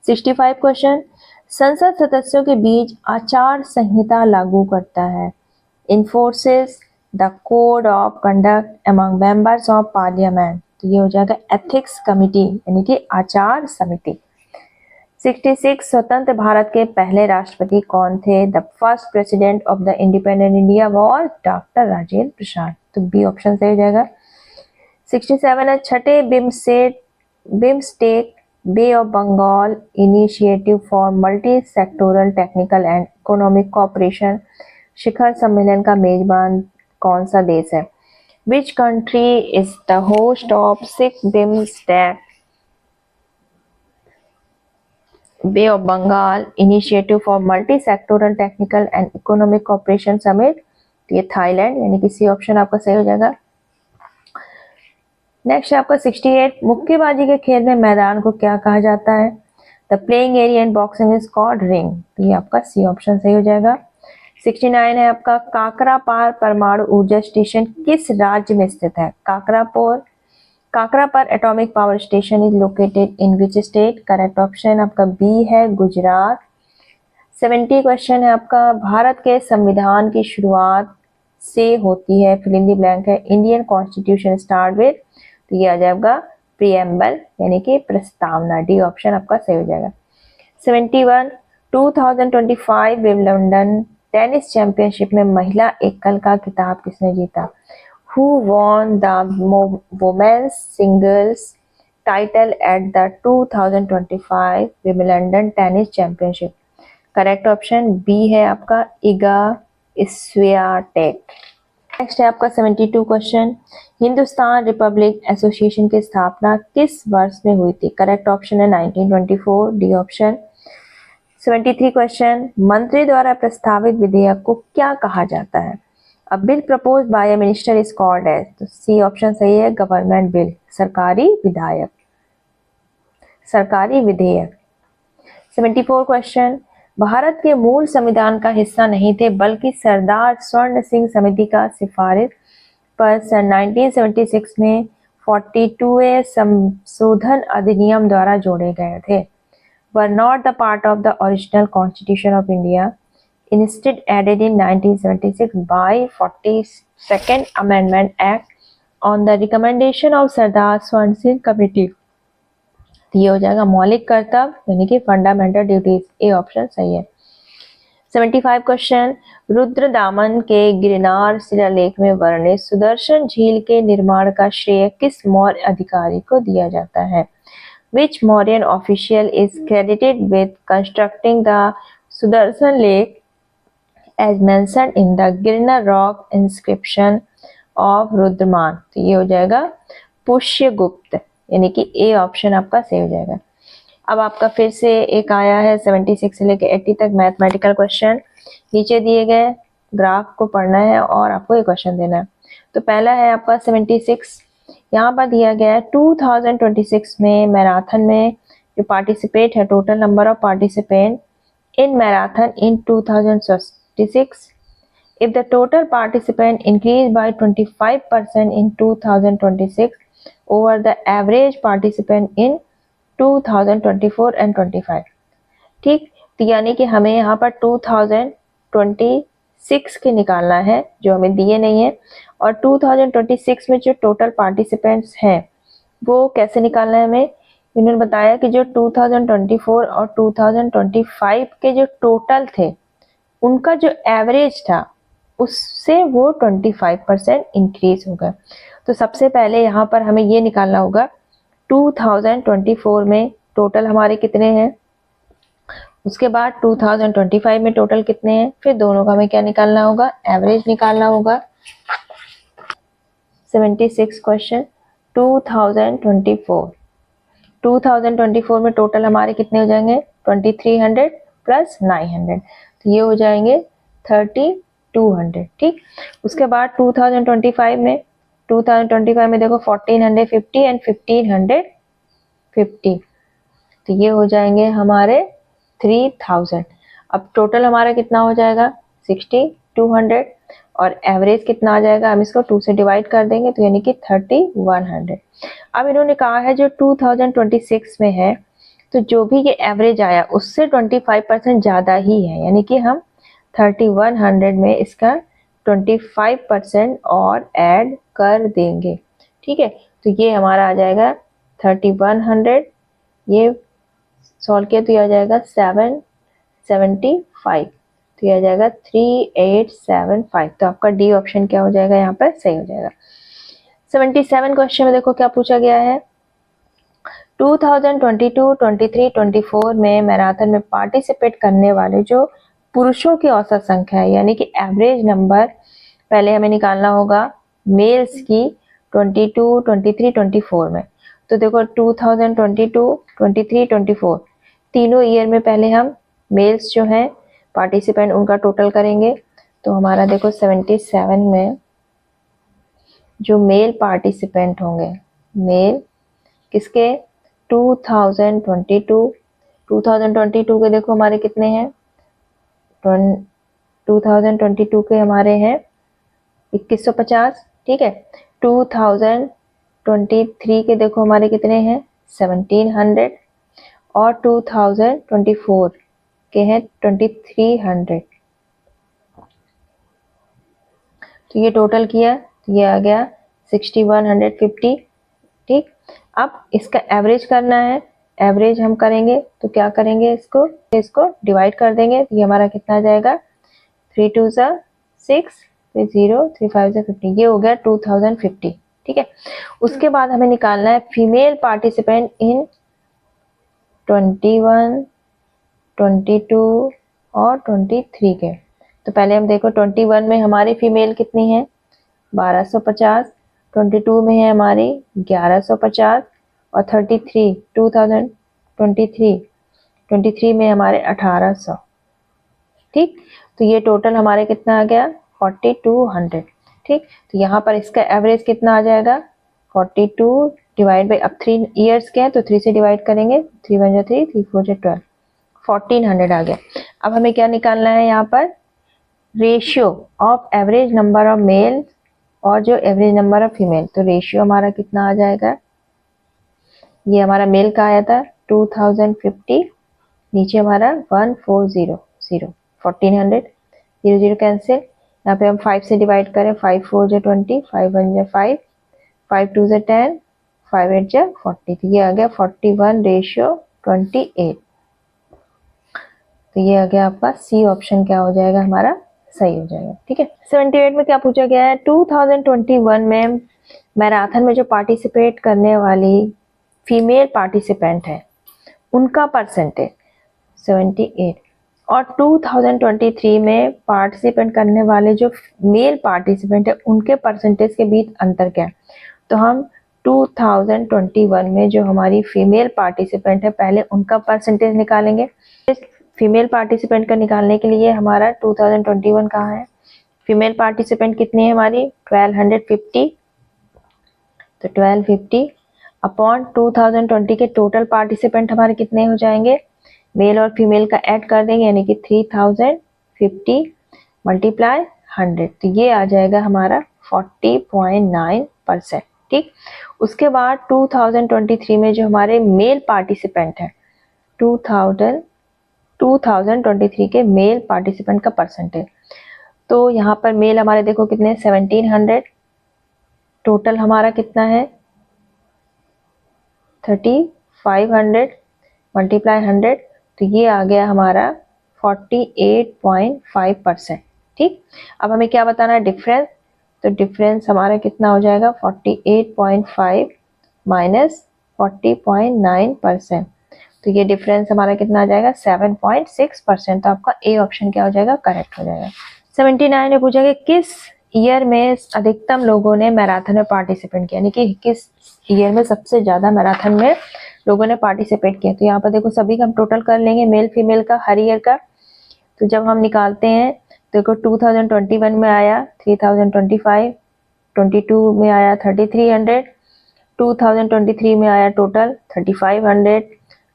65 क्वेश्चन, संसद सदस्यों के बीच आचार संहिता लागू करता है। Enforces the code of conduct among members of parliament, तो ये हो जाएगा एथिक्स कमिटी, यानी कि आचार समिति। 66, स्वतंत्र भारत के पहले राष्ट्रपति कौन थे? The first president of the independent India was doctor Rajendra Prasad, तो बी ऑप्शन सही हो जाएगा। 67 है, छठे BIMSTEC bay of Bengal initiative for multi sectoral technical and economic cooperation शिखर सम्मेलन का मेजबान कौन सा देश है? Which country is the host of 6 BIMSTEC bay of Bengal initiative for multi sectoral technical and economic cooperation summit? तो ये थाईलैंड, यानी कि सी ऑप्शन आपका सही हो जाएगा। नेक्स्ट है आपका 68, मुक्केबाजी के खेल में मैदान को क्या कहा जाता है? The playing area in boxing is called ring, तो ये आपका सी ऑप्शन सही हो जाएगा। 69 है आपका, काकरापार परमाणु ऊर्जा स्टेशन किस राज्य में स्थित है? Kakrapar atomic power station is located in which state? Correct option आपका बी है, गुजरात। 70 क्वेश्चन है आपका, भारत के संविधान की शुरुआत से होती है, फिल इन द ब्लैंक है। इंडियन कॉन्स्टिट्यूशन स्टार्ट विद, तो ये आ जाएगा प्रीएम्बल, यानी कि प्रस्तावना, डी ऑप्शन आपका सही हो जाएगा। 71, 2025 विंबलडन टेनिस चैंपियनशिप में महिला एकल का खिताब किसने जीता? Who won the women's singles title at the 2025 Wimbledon Tennis Championship? Correct option B है आपका, इगा स्वियाटेक। नेक्स्ट है आपका 72 क्वेश्चन, हिंदुस्तान रिपब्लिक एसोसिएशन की स्थापना किस वर्ष में हुई थी? करेक्ट ऑप्शन है 1924, डी ऑप्शन। 73 क्वेश्चन, मंत्री द्वारा प्रस्तावित विधेयक को क्या कहा जाता है? A bill propose by a minister is called as, तो सी ऑप्शन सही है, गवर्नमेंट बिल, सरकारी विधायक, सरकारी विधेयक। 74 क्वेश्चन, भारत के मूल संविधान का हिस्सा नहीं थे बल्कि सरदार स्वर्ण सिंह समिति का सिफारिश पर सन 1976 में 42वें संशोधन अधिनियम द्वारा जोड़े गए थे। Were not the part of the original Constitution of India, instead added in 1976 by 42nd Amendment Act on the recommendation of Sardar Swan Singh Committee। तो ये हो जाएगा मौलिक कर्तव्य यानी कि फंडामेंटल ड्यूटीज, ए ऑप्शन सही है। 75 क्वेश्चन, रुद्रदामन के गिरनार शिलालेख में वर्णित सुदर्शन झील के निर्माण का श्रेय किस मौर्य अधिकारी को दिया जाता है? Which Mauryan official is credited with constructing the Sudarshan Lake as mentioned in the Girnar rock inscription of Rudraman? तो ये हो जाएगा पुष्यगुप्त, यानी कि ए ऑप्शन आपका सही हो जाएगा। अब आपका फिर से एक आया है 76 से लेकर 80 तक मैथमेटिकल क्वेश्चन। नीचे दिए गए ग्राफ को पढ़ना है और आपको एक क्वेश्चन देना है। तो पहला है आपका 76, यहाँ पर दिया गया है 2026 में मैराथन में जो पार्टिसिपेट है, total number of participant in marathon in 2026, if the total participant increased by 25% in 2026 over the average participant in 2024 and 25। ठीक, तो यानी कि हमें यहाँ पर 2026 के निकालना है जो हमें दिए नहीं है, और 2026 में जो टोटल पार्टिसिपेंट्स हैं वो कैसे निकालना है हमें। इन्होंने बताया कि जो 2024 और 2025 के जो टोटल थे उनका जो एवरेज था उससे वो 25% इंक्रीज होगा। तो सबसे पहले यहाँ पर हमें ये निकालना होगा 2024 में टोटल हमारे कितने हैं, उसके बाद 2025 में टोटल कितने हैं, फिर दोनों का हमें क्या निकालना होगा, एवरेज निकालना होगा। 76 क्वेश्चन, 2024 में टोटल हमारे कितने हो जाएंगे, 2300 प्लस 900, तो ये हो जाएंगे 3200। ठीक, उसके बाद 2025 में देखो 1450 एंड 1550, तो ये हो जाएंगे हमारे 3000। अब टोटल हमारा कितना हो जाएगा 6200 और एवरेज कितना आ जाएगा, हम इसको 2 से डिवाइड कर देंगे तो यानी कि 3100। अब इन्होंने कहा है जो 2026 में है तो जो भी ये एवरेज आया उससे 25% ज़्यादा ही है, यानी कि हम 3100 में इसका 25% और ऐड कर देंगे। ठीक है, तो ये हमारा आ जाएगा 3100, ये सॉल्व किया तो ये आ जाएगा 775, तो ये आ जाएगा 3875। तो आपका डी ऑप्शन क्या हो जाएगा, यहाँ पर सही हो जाएगा। 77 क्वेश्चन में देखो क्या पूछा गया है, 2022, 23, 24 में मैराथन में पार्टिसिपेट करने वाले जो पुरुषों की औसत संख्या है, यानी कि एवरेज नंबर पहले हमें निकालना होगा मेल्स की 22, 23, 24 में। तो देखो 2022, 23, 24 तीनों ईयर में पहले हम मेल्स जो हैं पार्टिसिपेंट उनका टोटल करेंगे। तो हमारा देखो 77 में जो मेल पार्टिसिपेंट होंगे, मेल किसके, 2022 के देखो हमारे कितने हैं, 2022 के हमारे हैं 2150। ठीक है, 2023 के देखो हमारे कितने हैं 1700 और 2024 के हैं 2300। तो ये टोटल किया तो ये आ गया 6150। ठीक, अब इसका एवरेज करना है, एवरेज हम करेंगे तो क्या करेंगे, इसको डिवाइड कर देंगे तो ये हमारा कितना आ जाएगा 3 2 6, 3 0, 3 5 50, ये हो गया 2050। ठीक है, उसके बाद हमें निकालना है फीमेल पार्टिसिपेंट इन 21, 22 और 23 के। तो पहले हम देखो 21 में हमारी फीमेल कितनी है 1250, 22 में है हमारी 1150 और 2023 23 में हमारे 1800, ठीक। तो ये टोटल हमारे कितना आ गया 4200, ठीक। तो यहाँ पर इसका एवरेज कितना आ जाएगा 42 डिवाइड बाई, अब 3 ईयर्स के हैं तो 3 से डिवाइड करेंगे, 3 1 3, 3 4 12, 1400 आ गया। अब हमें क्या निकालना है यहाँ पर, ratio of average number of male और जो एवरेज नंबर ऑफ फीमेल। तो रेशियो हमारा कितना आ जाएगा, ये हमारा मेल का आया था 2050, नीचे हमारा 1400, 1400, 0 0 कैंसिल, यहाँ पे हम 5 से डिवाइड करें, 5 4 जो 20, 5 1 जो 5, 5 2 जो 10, 5 8 जो 40, तो ये आ गया 41:28। तो ये आ गया आपका सी ऑप्शन क्या हो जाएगा हमारा, सही हो जाएगा, ठीक है। 78 में क्या पूछा गया है, 2021 में मैराथन में जो पार्टिसिपेट करने वाली फीमेल पार्टिसिपेंट है उनका परसेंटेज 78, और 2023 में पार्टिसिपेंट करने वाले जो मेल पार्टिसिपेंट है उनके परसेंटेज के बीच अंतर क्या है। तो हम 2021 में जो हमारी फीमेल पार्टिसिपेंट है पहले उनका परसेंटेज निकालेंगे। फीमेल पार्टिसिपेंट का निकालने के लिए हमारा 2021 कहाँ है, फीमेल पार्टिसिपेंट कितनी है हमारी 1250, तो 1250 अपॉन 2020 के टोटल पार्टिसिपेंट हमारे कितने हो जाएंगे, मेल और फीमेल का ऐड कर देंगे यानी कि 3050 मल्टीप्लाई 100, तो ये आ जाएगा हमारा 40.9%, ठीक। उसके बाद 2023 में जो हमारे मेल पार्टिसिपेंट है 2023 के मेल पार्टिसिपेंट का परसेंटेज, तो यहाँ पर मेल हमारे देखो कितने 1700, टोटल हमारा कितना है 3500 मल्टीप्लाई 100, तो ये आ गया हमारा 48.5%, ठीक। अब हमें क्या बताना है डिफरेंस, तो डिफरेंस हमारा कितना हो जाएगा 48.5 माइनस 40.9%, तो ये डिफरेंस हमारा कितना आ जाएगा 7.6%, तो आपका ए ऑप्शन क्या हो जाएगा, करेक्ट हो जाएगा। 79 में पूछा गया किस ईयर में अधिकतम लोगों ने मैराथन में पार्टिसिपेट किया, यानी कि किस ईयर में सबसे ज्यादा मैराथन में लोगों ने पार्टिसिपेट किया। तो यहाँ पर देखो सभी का हम टोटल कर लेंगे, मेल फीमेल का हर ईयर का, तो जब हम निकालते हैं तो देखो 2021 में आया 3025, 22 में आया 3300, 2023 में आया टोटल 3500,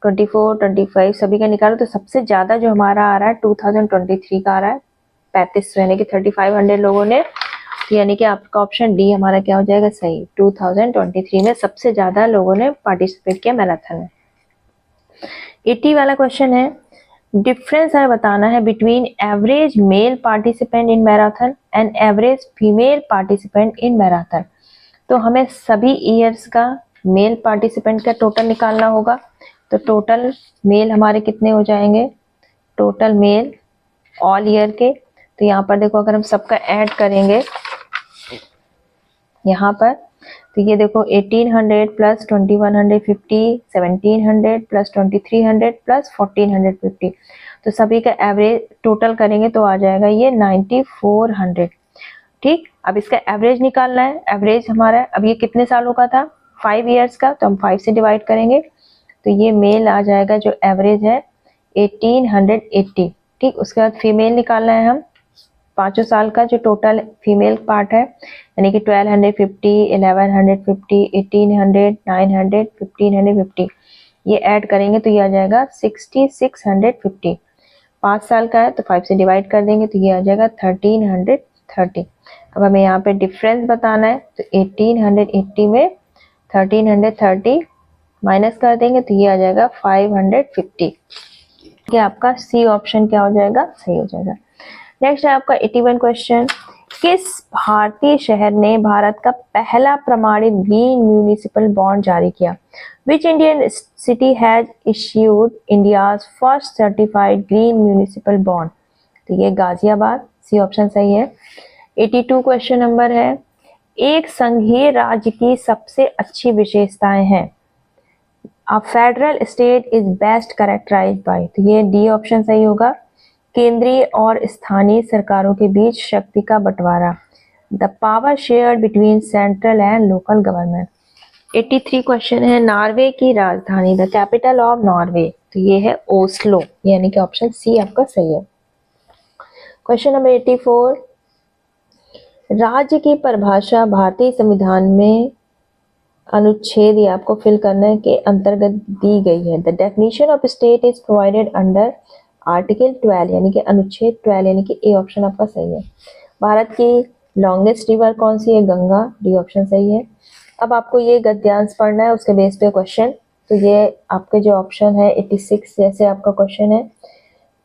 24 25 सभी का निकालो, तो सबसे ज्यादा जो हमारा आ रहा है 2023 का आ रहा है 3500, यानी कि 3500 लोगों ने, यानी कि आपका ऑप्शन डी हमारा क्या हो जाएगा सही, 2023 में सबसे ज्यादा लोगों ने पार्टिसिपेट किया मैराथन में। 80 वाला क्वेश्चन है, डिफरेंस हमें बताना है between average male participant in marathon and average female participant in marathon. तो हमें सभी ईयर्स का मेल पार्टिसिपेंट का टोटल निकालना होगा, तो टोटल मेल हमारे कितने हो जाएंगे, टोटल मेल ऑल ईयर के, तो यहाँ पर देखो अगर हम सबका ऐड करेंगे यहाँ पर, तो ये देखो 1800 प्लस 2150, 1700 प्लस 2300 प्लस 1450, तो सभी का एवरेज टोटल करेंगे तो आ जाएगा ये 9400, ठीक। अब इसका एवरेज निकालना है, एवरेज हमारा अब ये कितने सालों का था 5 ईयर्स का, तो हम 5 से डिवाइड करेंगे, तो ये मेल आ जाएगा जो एवरेज है 1880, ठीक। उसके बाद फीमेल निकालना है हम 5 साल का जो टोटल फीमेल पार्ट है, यानी कि 1250, 1150, 1800, 900, 1550, ये ऐड करेंगे तो ये आ जाएगा 6650, 5 साल का है तो 5 से डिवाइड कर देंगे तो ये आ जाएगा 1330। अब हमें यहाँ पे डिफरेंस बताना है, तो 1880 में 1330 माइनस कर देंगे तो ये आ जाएगा 550, ये आपका सी ऑप्शन क्या हो जाएगा, सही हो जाएगा। नेक्स्ट है आपका 81 क्वेश्चन, किस भारतीय शहर ने भारत का पहला प्रमाणित ग्रीन म्यूनिसिपल बॉन्ड जारी किया, which Indian city has issued India's first certified green municipal bond, तो ये गाजियाबाद, सी ऑप्शन सही है। 82 क्वेश्चन नंबर है, एक संघीय राज्य की सबसे अच्छी विशेषताएं हैं, a federal state is best characterised by, तो ये डी ऑप्शन सही होगा, केंद्रीय और स्थानीय सरकारों के बीच शक्ति का बंटवारा, the power shared between central and local government. 83 question है, नॉर्वे की राजधानी, द कैपिटल ऑफ नॉर्वे, तो ये है ओस्लो, यानी कि ऑप्शन सी आपका सही है। क्वेश्चन नंबर 84, राज्य की परिभाषा भारतीय संविधान में अनुच्छेद, ये आपको फिल करने के अंतर्गत दी गई है। The definition of state is provided under article 12, यानी कि अनुच्छेद 12, यानी कि ए ऑप्शन आपका सही है। भारत की लॉन्गेस्ट रिवर कौन सी है? गंगा, डी ऑप्शन सही है। अब आपको ये गद्यांश पढ़ना है, उसके बेस पे क्वेश्चन। तो ये आपके जो ऑप्शन है 86 जैसे आपका क्वेश्चन है,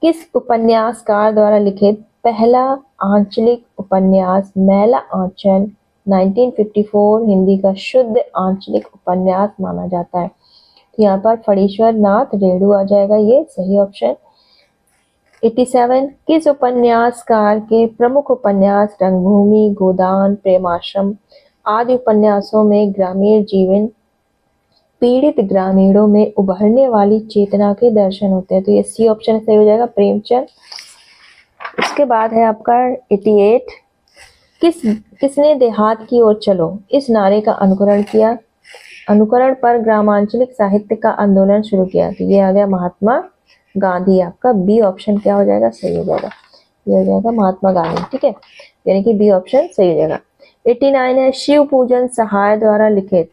किस उपन्यासकार द्वारा लिखित पहला आंचलिक उपन्यास मैला आंचल 1954 हिंदी का शुद्ध आंचलिक उपन्यास माना जाता है? तो यहाँ पर फणीश्वर नाथ रेणु आ जाएगा, ये सही ऑप्शन। 87, किस उपन्यासकार के प्रमुख उपन्यास रंगभूमि, गोदान, प्रेमाश्रम आदि उपन्यासों में ग्रामीण जीवन, पीड़ित ग्रामीणों में उभरने वाली चेतना के दर्शन होते हैं? तो ये सी ऑप्शन सही हो जाएगा, प्रेमचंद। उसके बाद है आपका 88, किसने देहात की ओर चलो इस नारे का अनुकरण किया, अनुकरण पर ग्रामांचलिक साहित्य का आंदोलन शुरू किया? तो ये आ गया महात्मा गांधी, आपका बी ऑप्शन क्या हो जाएगा? सही हो जाएगा, ये हो जाएगा महात्मा गांधी, ठीक है, यानी कि बी ऑप्शन सही हो जाएगा। 89 है, शिव पूजन सहाय द्वारा लिखित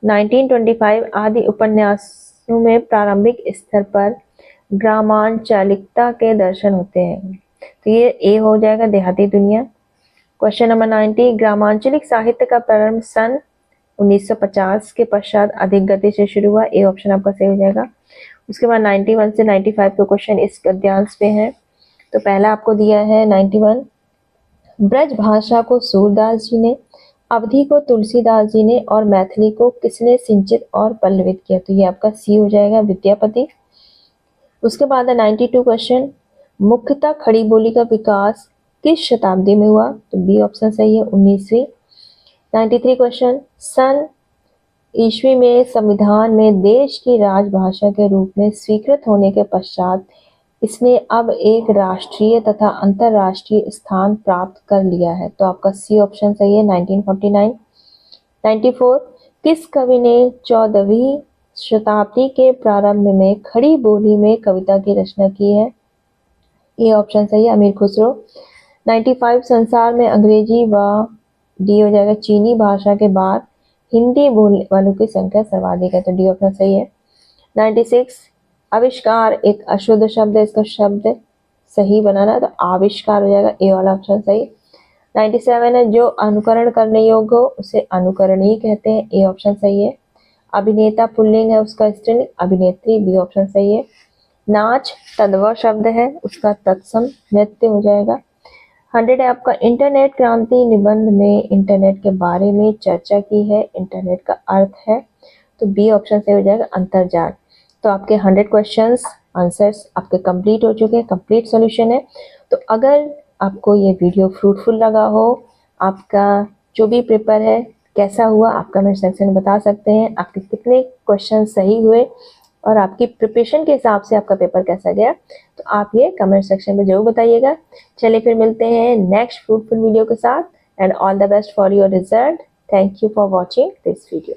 1925 आदि उपन्यासों में प्रारंभिक स्तर पर ग्रामांचलिकता के दर्शन होते हैं? तो ये ए हो जाएगा, देहाती दुनिया। क्वेश्चन नंबर 90, ग्रामांचलिक साहित्य का प्रारंभ सन 1950 के पश्चात अधिक गति से शुरू हुआ? ए ऑप्शन आपका सही हो जाएगा। उसके बाद 91 से 95 के क्वेश्चन इस गद्यांश पे हैं। तो पहला आपको दिया है 91, ब्रज भाषा को सूरदास जी ने, अवधी को तुलसीदास जी ने और मैथिली को किसने सिंचित और पल्लवित किया? तो ये आपका सी हो जाएगा, विद्यापति। उसके बाद है 92 क्वेश्चन, मुख्यतः खड़ी बोली का विकास किस शताब्दी में हुआ? तो बी ऑप्शन सही है, 19वीं। 93 क्वेश्चन, सन ईस्वी में संविधान में देश की राजभाषा के रूप में स्वीकृत होने के पश्चात इसने अब एक राष्ट्रीय तथा अंतर्राष्ट्रीय स्थान प्राप्त कर लिया है? तो आपका सी ऑप्शन सही है, 1949। 94, किस कवि ने 14वीं शताब्दी के प्रारंभ में खड़ी बोली में कविता की रचना की है? ये ऑप्शन सही है, अमीर खुसरो। 95, संसार में अंग्रेजी व डी हो जाएगा चीनी भाषा के बाद हिंदी बोलने वालों की संख्या सर्वाधिक है? तो डी ऑप्शन सही है। 96, आविष्कार एक अशुद्ध शब्द है, इसका शब्द सही बनाना है, तो आविष्कार हो जाएगा, ए वाला ऑप्शन सही। 97 है, जो अनुकरण करने योग्य हो उसे अनुकरणीय कहते हैं? ए ऑप्शन सही है। अभिनेता पुल्लिंग है, उसका स्त्रीलिंग अभिनेत्री, बी ऑप्शन सही है। नाच तद्भव शब्द है, उसका तत्सम नृत्य हो जाएगा। 100 है आपका, इंटरनेट क्रांति निबंध में इंटरनेट के बारे में चर्चा की है, इंटरनेट का अर्थ है? तो बी ऑप्शन सही हो जाएगा, अंतर्जाल। तो आपके 100 क्वेश्चंस आंसर्स आपके कंप्लीट हो चुके हैं, कंप्लीट सॉल्यूशन है। तो अगर आपको ये वीडियो फ्रूटफुल लगा हो, आपका जो भी पेपर है कैसा हुआ आप कमेंट सेक्शन में बता सकते हैं, आपके कितने क्वेश्चन सही हुए और आपकी प्रिपरेशन के हिसाब से आपका पेपर कैसा गया, तो आप ये कमेंट सेक्शन में जरूर बताइएगा। चलिए फिर मिलते हैं नेक्स्ट फ्रूटफुल वीडियो के साथ, and all the best for your result. Thank you for watching this video.